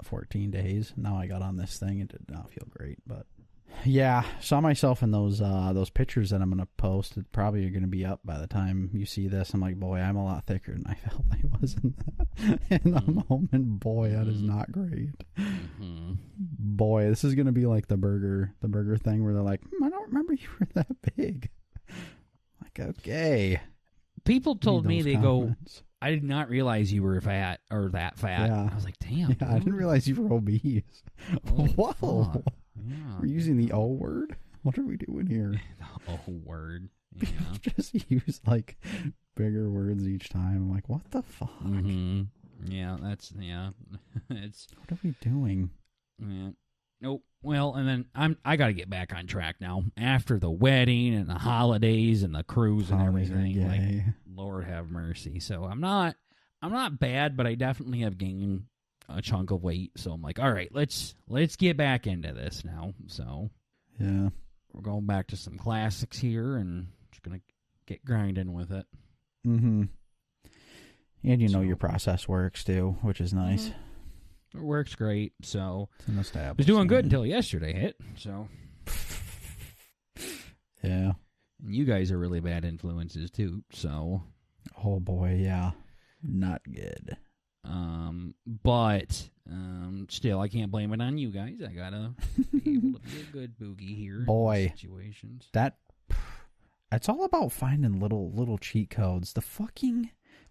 14 days. Now I got on this thing. It did not feel great, but yeah, saw myself in those pictures that I'm gonna post. It probably are gonna be up by the time you see this. I'm like, boy, I'm a lot thicker than I felt I was in the moment. Boy, that is not great. Mm-hmm. Boy, this is gonna be like the burger thing where they're like, I don't remember you were that big. Like, okay. People told me, they comments. Go, I did not realize you were fat or that fat. Yeah. I was like, damn. Yeah, I didn't realize you were obese. Oh, whoa. Yeah. We're using the O word? What are we doing here? The O word. Yeah. Just use like bigger words each time. I'm like, what the fuck? Mm-hmm. Yeah, it's. What are we doing? Yeah. Nope. Well, and then I got to get back on track now after the wedding and the holidays and the cruise and everything. Like, Lord have mercy. So I'm not bad, but I definitely have gained a chunk of weight. So I'm like, all right, let's get back into this now. So yeah, we're going back to some classics here and just gonna get grinding with it. Mm-hmm. And your process works too, which is nice. Mm-hmm. It works great. So it's an established. Was doing good until yesterday hit. So yeah, and you guys are really bad influences too. So oh boy, yeah, not good. But still, I can't blame it on you guys. I gotta be able to be a good boogie here. Boy, in situations. It's all about finding little cheat codes.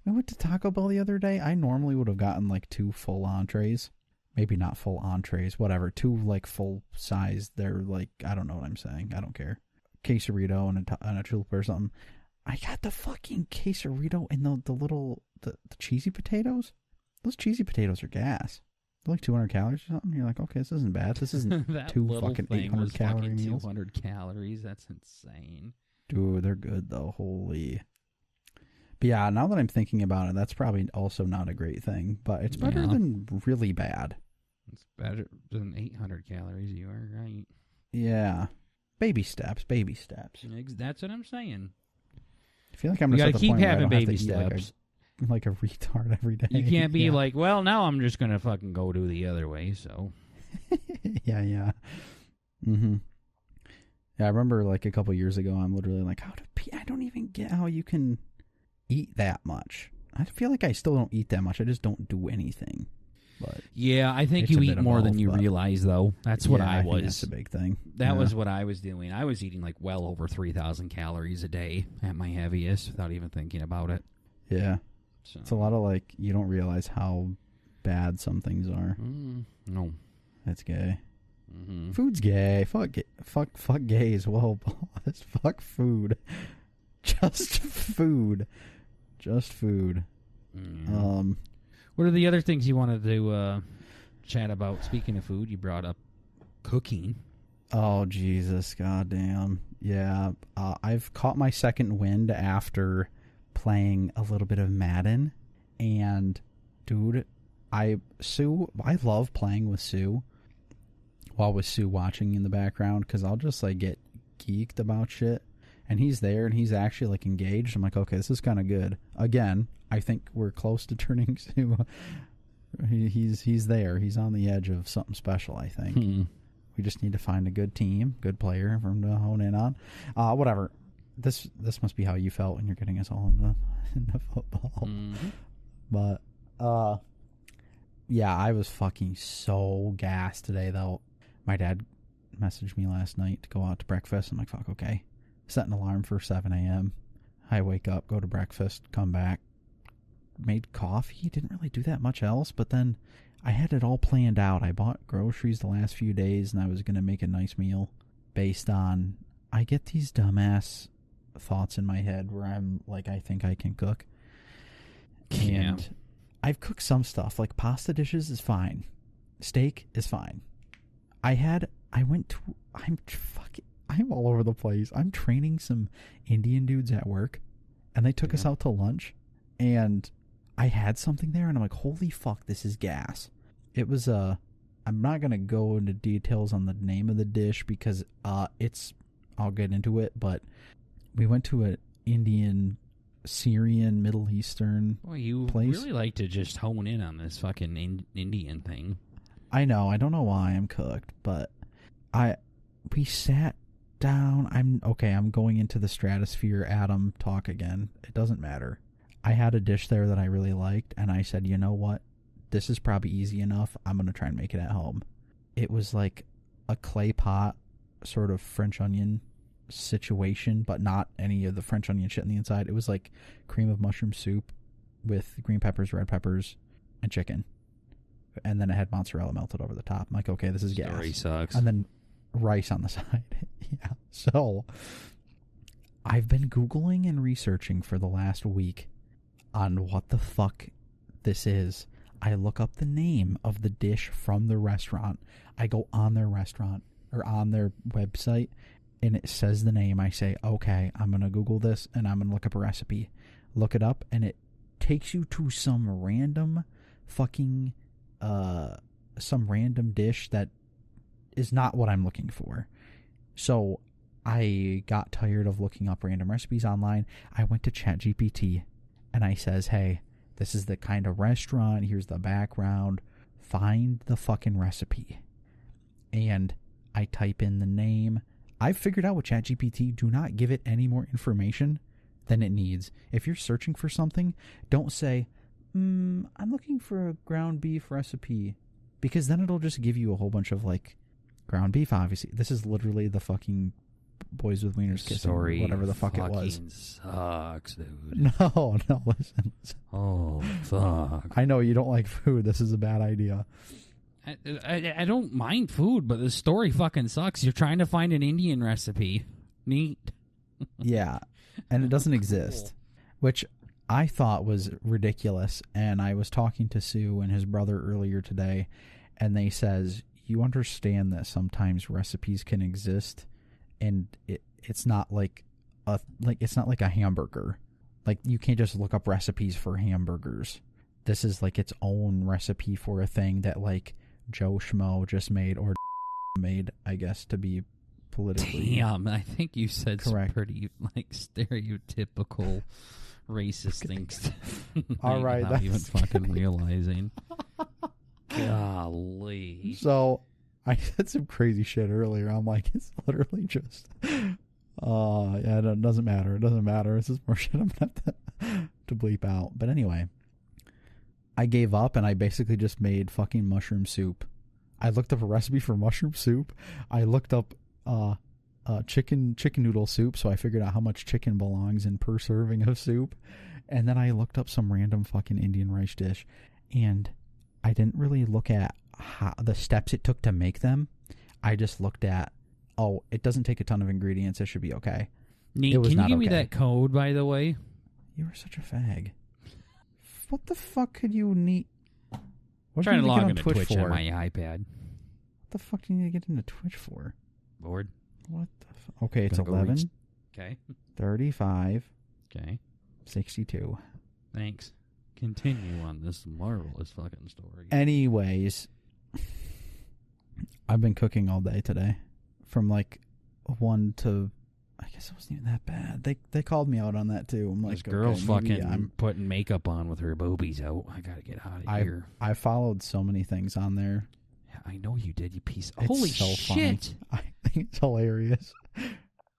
We went to Taco Bell the other day. I normally would have gotten like 2 full entrees. Maybe not full entrees, whatever. 2 like full size. They're like, I don't know what I'm saying. I don't care. Quesarito and a chalupa or something. I got the fucking quesarito and the little cheesy potatoes. Those cheesy potatoes are gas. They're like 200 calories or something. You're like, okay, this isn't bad. This isn't 2 fucking 800 calorie meals. 200 calories. That's insane. Dude, they're good though. Holy. But yeah, now that I'm thinking about it, that's probably also not a great thing. But it's better than really bad. It's better than 800 calories. You are right. Yeah. Baby steps. That's what I'm saying. I feel like I'm going to keep having baby steps. Like a retard every day. You can't be like, well, now I'm just going to fucking go do the other way, so. Yeah. Mm-hmm. Yeah, I remember like a couple years ago, I'm literally like, I don't even get how you can eat that much. I feel like I still don't eat that much. I just don't do anything. But yeah, I think you eat more than you realize, though. That's what I was. That's a big thing. That was what I was doing. I was eating like well over 3,000 calories a day at my heaviest without even thinking about it. Yeah. So. It's a lot of like, you don't realize how bad some things are. No. That's gay. Mm-hmm. Food's gay. Fuck gay as well. Fuck food. Just food. Just food. Mm. What are the other things you wanted to chat about? Speaking of food, you brought up cooking. Oh, Jesus. Goddamn. Yeah. I've caught my second wind after playing a little bit of Madden. And, dude, I love playing with Sue. While with Sue watching in the background, because I'll just like get geeked about shit, and he's there and he's actually like engaged. I'm like, okay, this is kind of good. Again, I think we're close to turning Sue. He's there. He's on the edge of something special. I think we just need to find a good team, good player for him to hone in on. Whatever. This must be how you felt when you're getting us all into football. Mm-hmm. But yeah, I was fucking so gassed today though. My dad messaged me last night to go out to breakfast. I'm like, fuck, okay. Set an alarm for 7 a.m. I wake up, go to breakfast, come back, made coffee. Didn't really do that much else, but then I had it all planned out. I bought groceries the last few days, and I was going to make a nice meal based on... I get these dumbass thoughts in my head where I'm like, I think I can cook. And I've cooked some stuff. Like, pasta dishes is fine. Steak is fine. I'm all over the place. I'm training some Indian dudes at work, and they took us out to lunch, and I had something there, and I'm like, holy fuck, this is gas. It was I'm not going to go into details on the name of the dish because I'll get into it, but we went to an Indian, Syrian, Middle Eastern place. You really like to just hone in on this fucking Indian thing. I know. I don't know why I'm cooked, but we sat down. I'm going into the stratosphere Adam talk again. It doesn't matter. I had a dish there that I really liked, and I said, you know what? This is probably easy enough. I'm going to try and make it at home. It was like a clay pot sort of French onion situation, but not any of the French onion shit in the inside. It was like cream of mushroom soup with green peppers, red peppers, and chicken. And then it had mozzarella melted over the top. I'm like, okay, this is gas. Story sucks. And then rice on the side. Yeah. So I've been Googling and researching for the last week on what the fuck this is. I look up the name of the dish from the restaurant. I go on their restaurant or on their website, and it says the name. I say, okay, I'm going to Google this, and I'm going to look up a recipe. Look it up, and it takes you to some random fucking... some random dish that is not what I'm looking for. So I got tired of looking up random recipes online. I went to ChatGPT and I says, hey, this is the kind of restaurant. Here's the background. Find the fucking recipe. And I type in the name. I've figured out with ChatGPT, do not give it any more information than it needs. If you're searching for something, don't say, I'm looking for a ground beef recipe, because then it'll just give you a whole bunch of like ground beef. Obviously, this is literally the fucking Boys with Wieners Kissing, whatever the fuck it was. Sucks, dude. No, listen. Oh fuck! I know you don't like food. This is a bad idea. I don't mind food, but the story fucking sucks. You're trying to find an Indian recipe. Neat. Yeah, and it doesn't exist, which I thought was ridiculous. And I was talking to Sue and his brother earlier today, and they says, you understand that sometimes recipes can exist, and it's not like it's not like a hamburger. Like, you can't just look up recipes for hamburgers. This is like its own recipe for a thing that like Joe Schmo just made, or made, I guess, to be politically. Damn, I think you said correct. Some pretty like stereotypical racist things. All right, not even fucking realizing. Golly. So I said some crazy shit earlier. I'm like, it's literally just yeah, it doesn't matter. It doesn't matter. It's just more shit I'm gonna have to bleep out. But anyway, I gave up and I basically just made fucking mushroom soup. I looked up a recipe for mushroom soup. I looked up chicken noodle soup, so I figured out how much chicken belongs in per serving of soup. And then I looked up some random fucking Indian rice dish, and I didn't really look at the steps it took to make them. I just looked at, it doesn't take a ton of ingredients. It should be okay. Nate, can you give me that code, by the way? You were such a fag. What the fuck could you need? I'm trying to log into Twitch on my iPad. What the fuck do you need to get into Twitch for? Bored. What the fuck? Okay, it's 11. Okay. 35. Okay. 62. Thanks. Continue on this marvelous fucking story. Anyways, I've been cooking all day today. From like 1 to... I guess it wasn't even that bad. They called me out on that too. I'm like, this girl's fucking I'm putting makeup on with her boobies out. I gotta get out of here. I followed so many things on there. Yeah, I know you did, you piece of... It's Holy so shit! Funny. I think it's hilarious.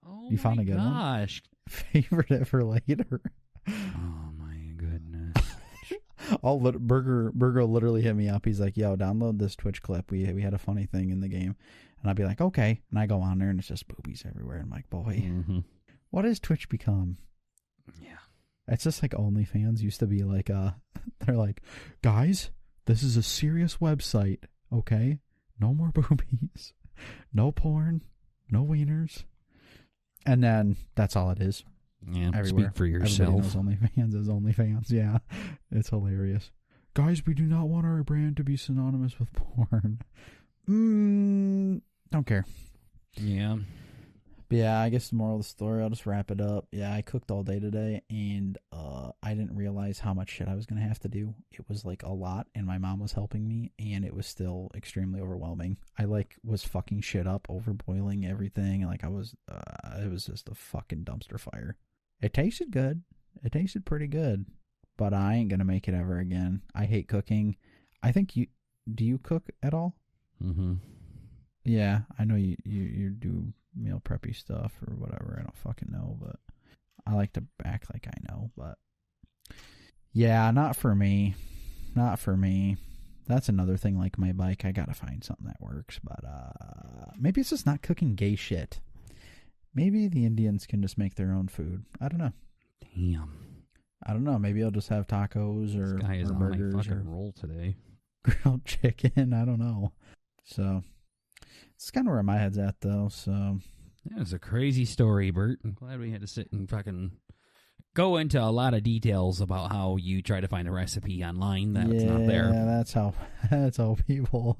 Oh you found a good one? Favorite it for later. Oh my goodness. Burger literally hit me up. He's like, yo, download this Twitch clip. We had a funny thing in the game. And I'd be like, okay. And I go on there and it's just boobies everywhere. I'm like, boy, what has Twitch become? Yeah. It's just like OnlyFans used to be like, they're like, guys, this is a serious website. Okay. No more boobies. No porn. No wieners. And then that's all it is. Yeah. Everywhere. Speak for yourself. Everybody knows OnlyFans is OnlyFans. Yeah. It's hilarious. Guys, we do not want our brand to be synonymous with porn. Don't care. Yeah. But yeah, I guess the moral of the story, I'll just wrap it up. Yeah, I cooked all day today, and I didn't realize how much shit I was going to have to do. It was like a lot, and my mom was helping me, and it was still extremely overwhelming. I was fucking shit up, overboiling everything. Like it was just a fucking dumpster fire. It tasted good. It tasted pretty good, but I ain't going to make it ever again. I hate cooking. I think do you cook at all? Mm-hmm. Yeah, I know you do meal preppy stuff or whatever. I don't fucking know, but I like to act like I know. But yeah, not for me. Not for me. That's another thing. Like my bike, I gotta find something that works. But maybe it's just not cooking gay shit. Maybe the Indians can just make their own food. I don't know. Damn. I don't know. Maybe I'll just have tacos or this guy is burgers on my fucking or roll today. Grilled chicken. I don't know. So it's kind of where my head's at, though. So that was a crazy story, Bert. I'm glad we had to sit and fucking go into a lot of details about how you try to find a recipe online that's not there. Yeah, that's what people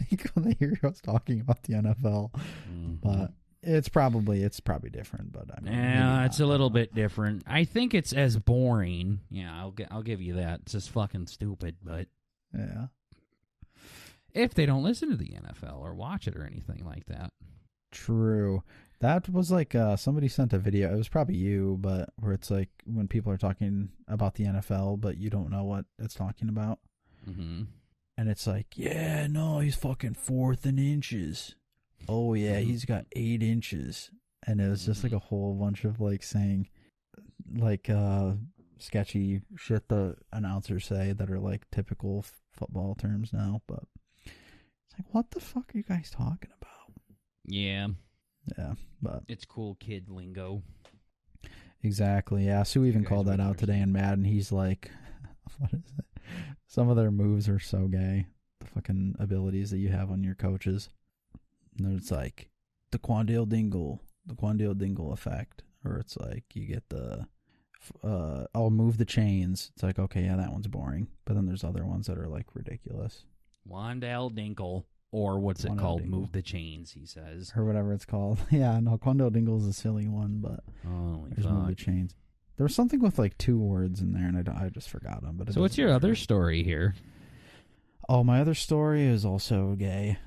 think when they hear us talking about the NFL. Mm-hmm. But it's probably different. But I mean, yeah, it's a little bit different. I think it's as boring. Yeah, I'll give you that. It's just fucking stupid, but yeah. If they don't listen to the NFL or watch it or anything like that. True. That was like somebody sent a video. It was probably you, but where it's like when people are talking about the NFL, but you don't know what it's talking about. Mm-hmm. And it's like, yeah, no, he's fucking 4th in inches. Oh, yeah, he's got 8 inches. And it was just like a whole bunch of like saying like sketchy shit the announcers say that are like typical football terms now, but like, what the fuck are you guys talking about? Yeah. Yeah, but it's cool kid lingo. Exactly, yeah. Sue even called that out today in Madden. He's like, what is it? Some of their moves are so gay. The fucking abilities that you have on your coaches. And it's like, the Quandale Dingle effect. Or it's like, you get the, move the chains. It's like, okay, yeah, that one's boring. But then there's other ones that are like ridiculous. Wandale Dinkle, or what's it called? Dingle. Move the chains, he says. Or whatever it's called. Yeah, no, Quandale Dingle is a silly one, but there's Move the Chains. There was something with like 2 words in there, and I just forgot them. But so what's your other story here? Oh, my other story is also gay.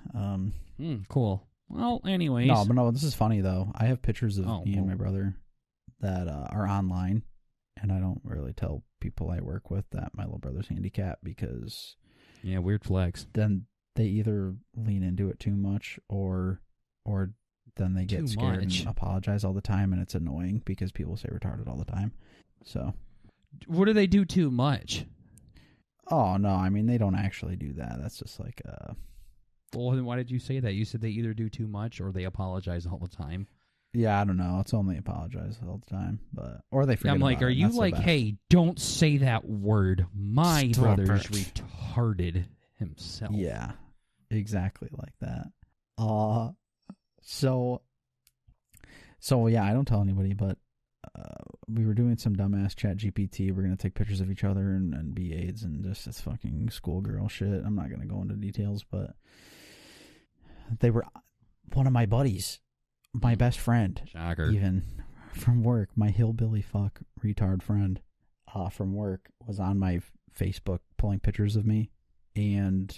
Cool. Well, anyways. No, this is funny, though. I have pictures of me and my brother that are online, and I don't really tell people I work with that my little brother's handicapped because... Yeah, weird flex. Then they either lean into it too much or then they get scared and apologize all the time, and it's annoying because people say retarded all the time. So, what do they do too much? Oh, no, I mean, they don't actually do that. That's just like Well, then why did you say that? You said they either do too much or they apologize all the time. Yeah, I don't know. It's only apologize all the time, or they forget. I'm like, about are it, you like, hey, don't say that word? My Stop brother's it. retarded himself. Yeah, exactly like that. So yeah, I don't tell anybody, but we were doing some dumbass chat GPT. We're gonna take pictures of each other and be aides and just this fucking schoolgirl shit. I'm not gonna go into details, but they were one of my buddies. My best friend, Shocker. even from work, my hillbilly fuck retard friend from work was on my Facebook pulling pictures of me, and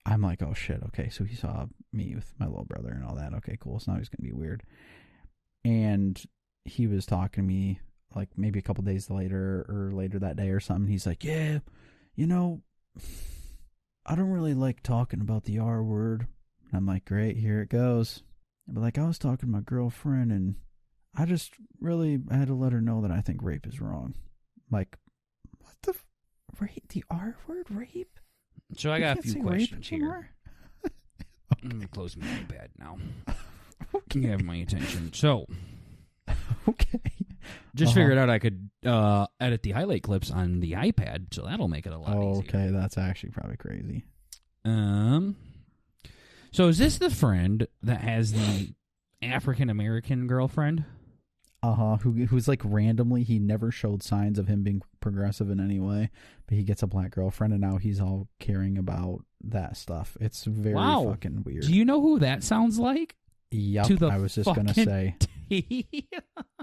I'm like, oh shit, okay, so he saw me with my little brother and all that. Okay, cool. So now he's gonna be weird. And he was talking to me like maybe a couple days later or later that day or something. He's like, yeah, you know, I don't really like talking about the R word. And I'm like, great, here it goes. But like, I was talking to my girlfriend, and I just really had to let her know that I think rape is wrong. Like, what the rape? The R word, rape? So I got a few questions here. Let me close my iPad now. Okay. You have my attention. So, okay, just figured out I could edit the highlight clips on the iPad, so that'll make it a lot easier. Okay, that's actually probably crazy. So is this the friend that has the African American girlfriend? Who's like randomly, he never showed signs of him being progressive in any way, but he gets a black girlfriend and now he's all caring about that stuff. It's very fucking weird. Do you know who that sounds like? Yep, I was just gonna say.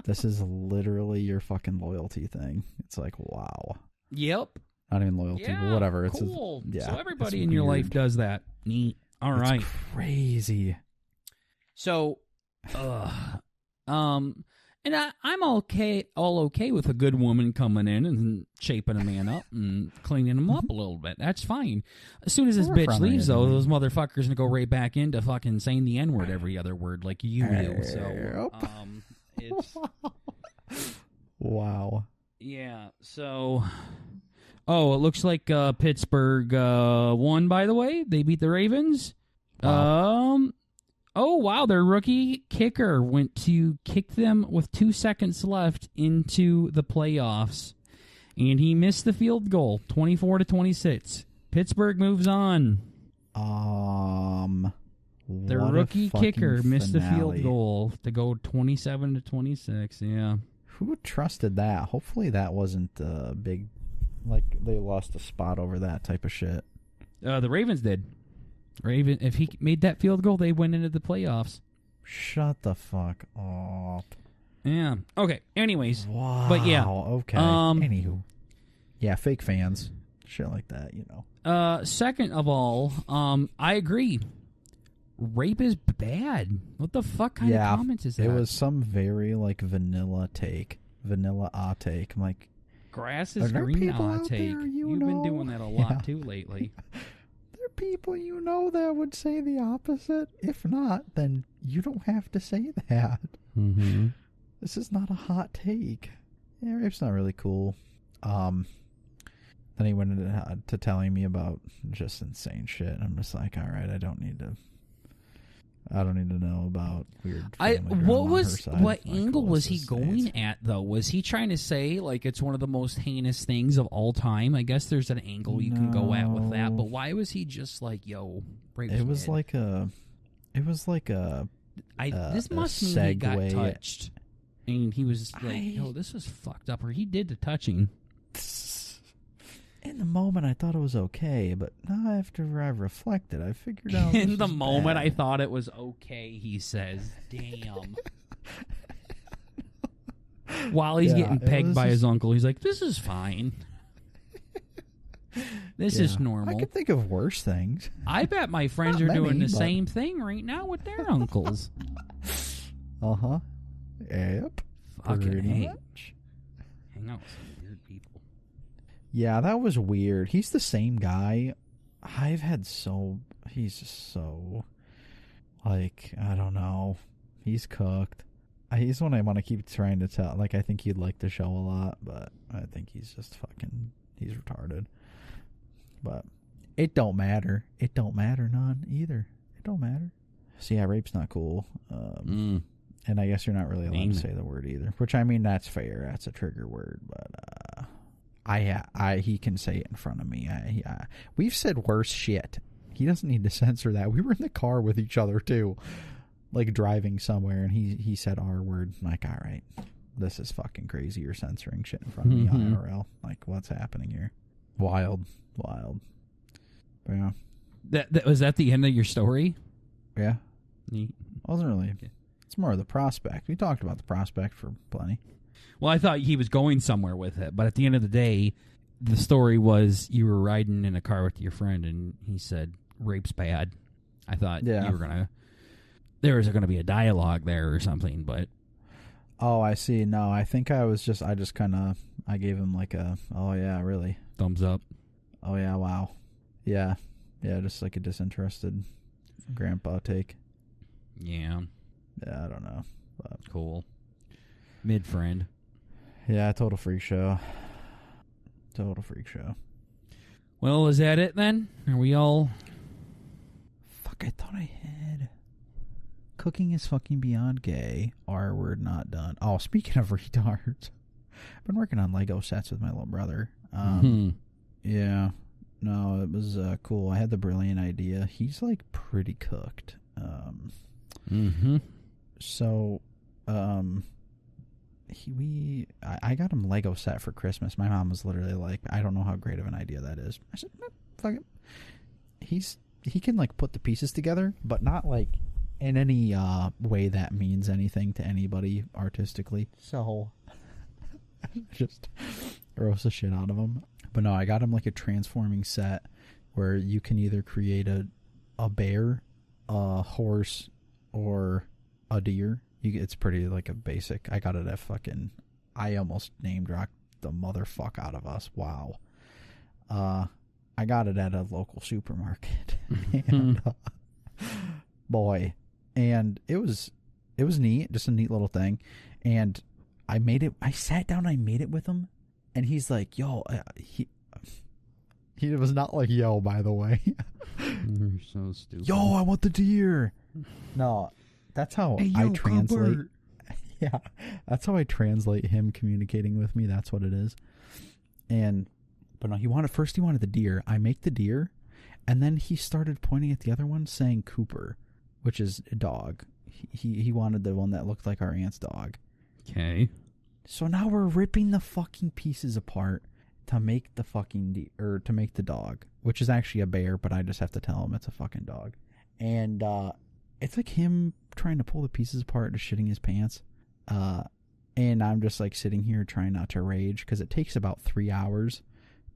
This is literally your fucking loyalty thing. It's like, wow. Yep. Not even loyalty, but whatever. Cool. It's so everybody in your life does that. Neat. All right. Crazy. So, and I'm all okay with a good woman coming in and shaping a man up and cleaning him up a little bit. That's fine. As soon as this bitch leaves, though, those motherfuckers gonna go right back into fucking saying the N-word every other word like you do. So, it's wow. Yeah. So, it looks like Pittsburgh won. By the way, they beat the Ravens. Wow. Oh, wow, their rookie kicker went to kick them with 2 seconds left into the playoffs, and he missed the field goal, 24-26. Pittsburgh moves on. Their rookie kicker missed the field goal to go 27-26, yeah. Who trusted that? Hopefully that wasn't big, like they lost a spot over that type of shit. The Ravens did. If he made that field goal, they went into the playoffs. Shut the fuck up. Yeah. Okay. Anyways. Wow. But yeah. Okay. Anywho. Yeah, fake fans. Shit like that, you know. Second of all, I agree. Rape is bad. What the fuck kind of comment is that? It was some very like vanilla take. Vanilla take. I'm like, grass is green take. You've been doing that a lot too lately. People you know that would say the opposite. If not, then you don't have to say that. Mm-hmm. This is not a hot take. Yeah, rape's not really cool. Then he went into telling me about just insane shit. I'm just like, all right, I don't need to know about weird. What angle was he going at though? Was he trying to say like it's one of the most heinous things of all time? I guess there's an angle you can go at with that, but why was he just like, yo, rape? It was like a. This must mean he got touched, and he was like, yo, this was fucked up, or he did the touching. In the moment, I thought it was okay, but now after I've reflected, I figured out. In the moment, I thought it was okay, he says. Damn. While he's getting pegged by his uncle, he's like, this is fine. This is normal. I could think of worse things. I bet my friends are doing the same thing right now with their uncles. Uh-huh. Yep. Fucking much. Hang out with some weird people. Yeah, that was weird. He's the same guy. He's just so, like, I don't know. He's cooked. He's one I want to keep trying to tell. Like, I think he'd like the show a lot, but I think he's just fucking, he's retarded. But it don't matter. It don't matter none either. It don't matter. So yeah, rape's not cool. And I guess you're not really allowed to say the word either. Which, I mean, that's fair. That's a trigger word. But he can say it in front of me. We've said worse shit. He doesn't need to censor that. We were in the car with each other, too. Like, driving somewhere, and he said our word. I'm like, all right, this is fucking crazy. You're censoring shit in front of me, IRL. Like, what's happening here? Wild. But yeah. That was that the end of your story? Yeah. Neat. Wasn't really. Okay. It's more of the prospect. We talked about the prospect for plenty. Well, I thought he was going somewhere with it, but at the end of the day, the story was you were riding in a car with your friend, and he said, rape's bad. I thought you were there was going to be a dialogue there or something, but... Oh, I see. No, I think I just kind of, I gave him like a, oh yeah, really? Thumbs up. Oh yeah, wow. Yeah, just like a disinterested grandpa take. Yeah. Yeah, I don't know. But. Cool. Mid-friend. Yeah, total freak show. Well, is that it then? Are we all... Fuck, I thought I had... Cooking is fucking beyond gay. R word not done. Oh, speaking of retards, I've been working on Lego sets with my little brother. Yeah. No, it was cool. I had the brilliant idea. He's like pretty cooked. So, I got him Lego set for Christmas. My mom was literally like, I don't know how great of an idea that is. I said, fuck it. He can like put the pieces together, but not like in any way that means anything to anybody artistically. So, just roast the shit out of him. But no, I got him like a transforming set where you can either create a bear, a horse, or a deer. It's pretty like a basic. I got it at fucking... I almost name dropped the motherfuck out of us. Wow. I got it at a local supermarket. And boy. And it was neat. Just a neat little thing. And I made it... I sat down and I made it with him. And he's like, yo... He was not like, yo, by the way. You're so stupid. Yo, I want the deer. No... That's how I translate. Yeah, that's how I translate him communicating with me. That's what it is. But no, he wanted the deer. I make the deer, and then he started pointing at the other one, saying Cooper, which is a dog. He wanted the one that looked like our aunt's dog. Okay. So now we're ripping the fucking pieces apart to make the fucking to make the dog, which is actually a bear, but I just have to tell him it's a fucking dog. And it's like him trying to pull the pieces apart, just shitting his pants. And I'm just like sitting here trying not to rage because it takes about 3 hours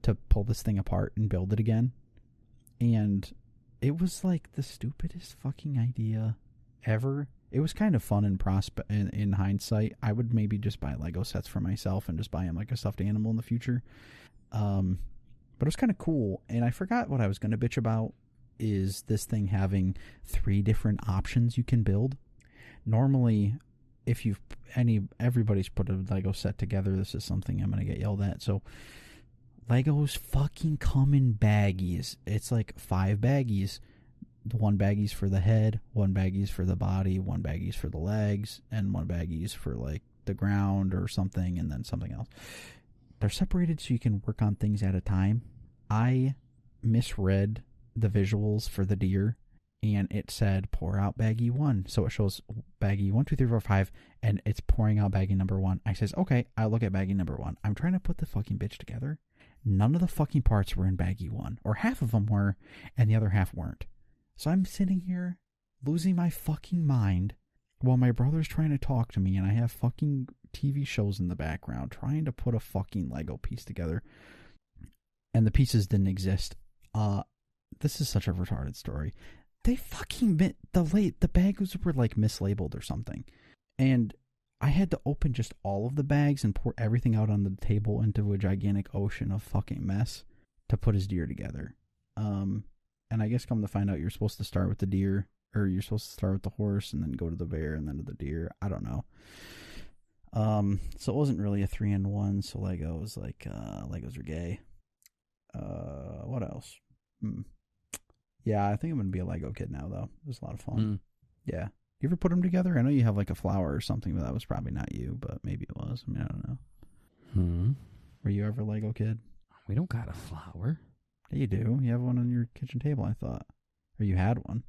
to pull this thing apart and build it again. And it was like the stupidest fucking idea ever. It was kind of fun in hindsight. I would maybe just buy Lego sets for myself and just buy him like a stuffed animal in the future. But it was kind of cool. And I forgot what I was going to bitch about. Is this thing having 3 different options you can build? Normally, if everybody's put a Lego set together, this is something I'm going to get yelled at. So, Legos fucking come in baggies. It's like 5 baggies. 1 baggie's for the head, 1 baggie's for the body, 1 baggie's for the legs, and 1 baggie's for like the ground or something, and then something else. They're separated so you can work on things at a time. I misread the visuals for the deer, and it said pour out baggie 1. So it shows baggie 1, 2, 3, 4, 5, and it's pouring out baggie number 1. I says, okay, I'll look at baggie number 1. I'm trying to put the fucking bitch together. None of the fucking parts were in baggie 1, or half of them were, and the other half weren't. So I'm sitting here losing my fucking mind while my brother's trying to talk to me, and I have fucking TV shows in the background trying to put a fucking Lego piece together, and the pieces didn't exist. This is such a retarded story. They fucking the bags were like mislabeled or something, and I had to open just all of the bags and pour everything out on the table into a gigantic ocean of fucking mess to put his deer together. And I guess come to find out, you're supposed to start with the deer, or you're supposed to start with the horse and then go to the bear and then to the deer. I don't know. So it wasn't really a 3-in-1. So Lego was like, Legos are gay. What else? Yeah, I think I'm going to be a Lego kid now, though. It was a lot of fun. Yeah. You ever put them together? I know you have like a flower or something, but that was probably not you, but maybe it was. I mean, I don't know. Were you ever a Lego kid? We don't got a flower. Yeah, you do. You have one on your kitchen table, I thought. Or you had one.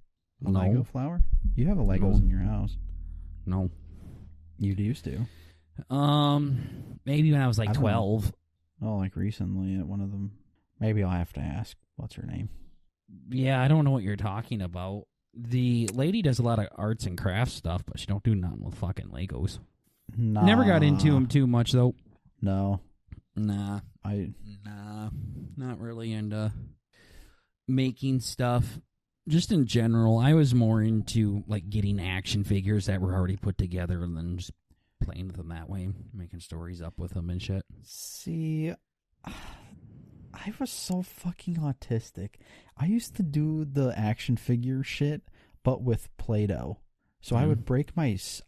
A No. Lego flower? You have a Legos in your house. No. You used to. Maybe when I was like 12. Oh, like recently at one of them. Maybe I'll have to ask. What's her name? Yeah, I don't know what you're talking about. The lady does a lot of arts and crafts stuff, but she don't do nothing with fucking Legos. Nah. Never got into them too much, though. No. Nah. Not really into making stuff. Just in general, I was more into like getting action figures that were already put together and then just playing with them that way, making stories up with them and shit. See, I was so fucking autistic. I used to do the action figure shit, but with Play-Doh. So I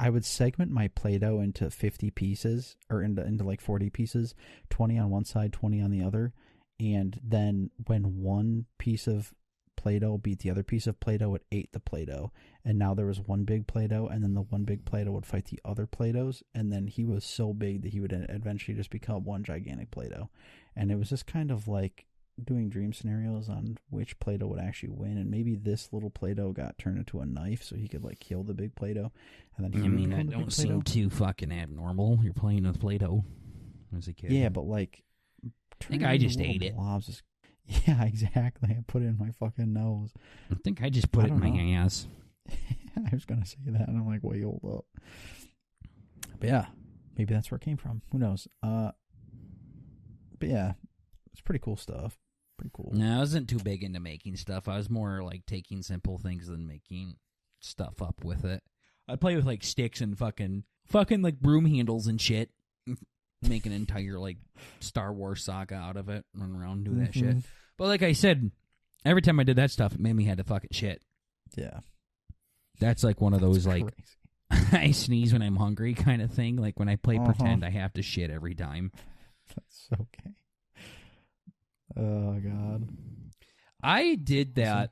would segment my Play-Doh into 50 pieces, or into like 40 pieces, 20 on one side, 20 on the other. And then when one piece of Play-Doh beat the other piece of Play-Doh, it ate the Play-Doh. And now there was one big Play-Doh, and then the one big Play-Doh would fight the other Play-Dohs. And then he was so big that he would eventually just become one gigantic Play-Doh. And it was just kind of like doing dream scenarios on which Play-Doh would actually win. And maybe this little Play-Doh got turned into a knife so he could like kill the big Play-Doh. And then that don't seem too fucking abnormal. You're playing with Play-Doh as a kid. Yeah, but like, I think I just ate it. Yeah, exactly. I put it in my fucking nose. I think I just put it in my ass. I was going to say that, and I'm like, wait, hold up. But yeah, maybe that's where it came from. Who knows? But yeah, it's pretty cool stuff. Pretty cool. No, I wasn't too big into making stuff. I was more like taking simple things than making stuff up with it. I'd play with like sticks and fucking like broom handles and shit. Make an entire like Star Wars saga out of it, run around, do that shit. But like I said, every time I did that stuff, it made me had to fucking shit. Yeah, that's like one of those like I sneeze when I'm hungry kind of thing. Like when I play pretend, I have to shit every time. That's okay. Oh God, I did that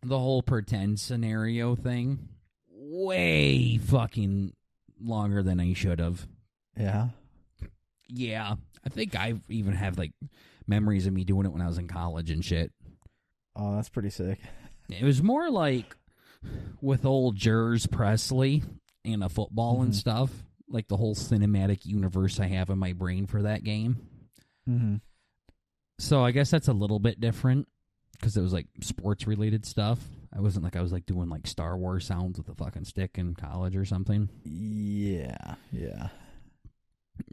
the whole pretend scenario thing way fucking longer than I should have. Yeah. Yeah, I think I even have like memories of me doing it when I was in college and shit. Oh, that's pretty sick. It was more like with old Jers Presley and a football and stuff, like the whole cinematic universe I have in my brain for that game. So I guess that's a little bit different because it was like sports related stuff. I wasn't like I was like doing like Star Wars sounds with a fucking stick in college or something. Yeah.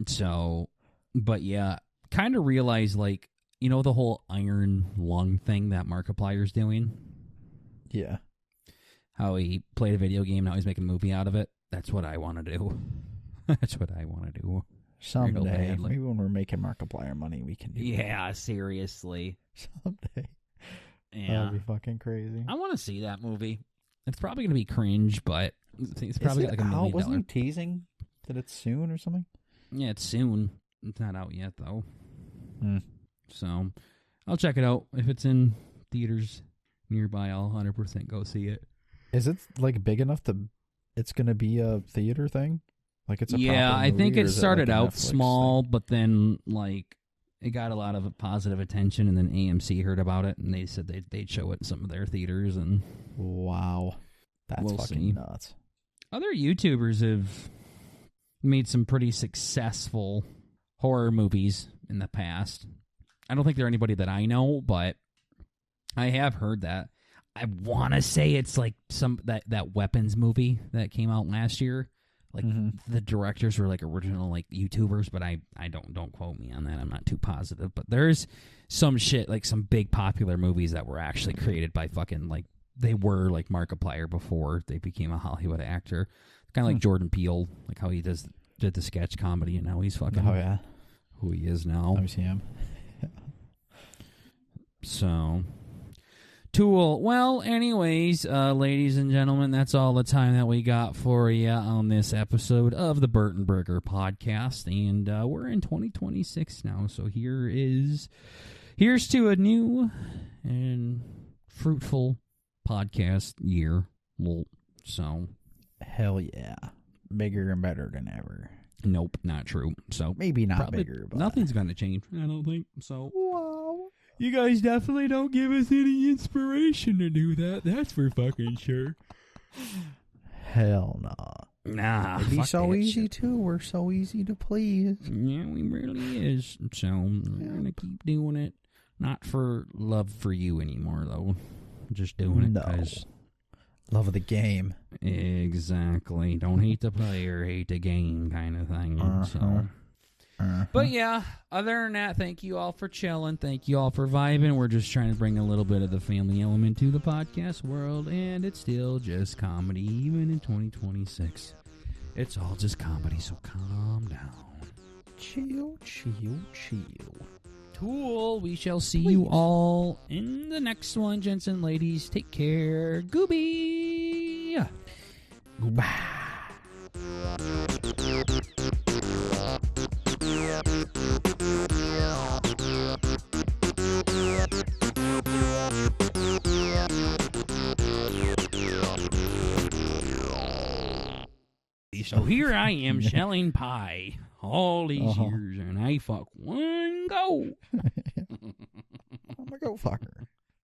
So, but yeah, kind of realized like, you know, the whole iron lung thing that Markiplier's doing? Yeah. How he played a video game, now he's making a movie out of it. That's what I want to do. That's what I want to do. Someday, maybe when we're making Markiplier money, we can do that. Yeah, seriously. Someday. Yeah. That'd be fucking crazy. I want to see that movie. It's probably going to be cringe, but it's probably got like $1 million. Wasn't he teasing that it's soon or something? Yeah, it's soon. It's not out yet, though. So, I'll check it out. If it's in theaters nearby, I'll 100% go see it. Is it, like, big enough to... It's going to be a theater thing? Like, it's a Yeah, I think it started out small, thing? but then, like, it got a lot of positive attention, and then AMC heard about it, and they said they'd show it in some of their theaters, and... Wow. That's fucking nuts. Other YouTubers have made some pretty successful horror movies in the past. I don't think they're anybody that I know, but I have heard that. I want to say it's like that Weapons movie that came out last year. Like the directors were like original like YouTubers, but I don't quote me on that. I'm not too positive, but there's some shit like some big popular movies that were actually created by fucking like they were like Markiplier before they became a Hollywood actor. Kind of like Jordan Peele, like how he did the sketch comedy, and now he's fucking who he is now. I see him. So, Tool. Well, anyways, ladies and gentlemen, that's all the time that we got for you on this episode of the Burton Burger podcast, and we're in 2026 now. So here is here's to a new and fruitful podcast year. So, hell yeah, bigger and better than ever. Nope, not true. So maybe not bigger, but nothing's gonna change. I don't think so. Wow. You guys definitely don't give us any inspiration to do that. That's for fucking sure. Hell nah. Nah, it'd be so easy too. We're so easy to please. Yeah, we really is. So we're gonna keep doing it. Not for love for you anymore, though. Just doing it because love of the game. Exactly. Don't hate the player, hate the game, kind of thing. So. But yeah, other than that, thank you all for chilling. Thank you all for vibing. We're just trying to bring a little bit of the family element to the podcast world, and it's still just comedy, even in 2026. It's all just comedy, so calm down. Chill, chill, chill. Cool. We shall see you all in the next one, gents and ladies. Take care. Gooby. Goodbye. So here I am shelling pie all these years, and I fuck one go. I'm a go fucker.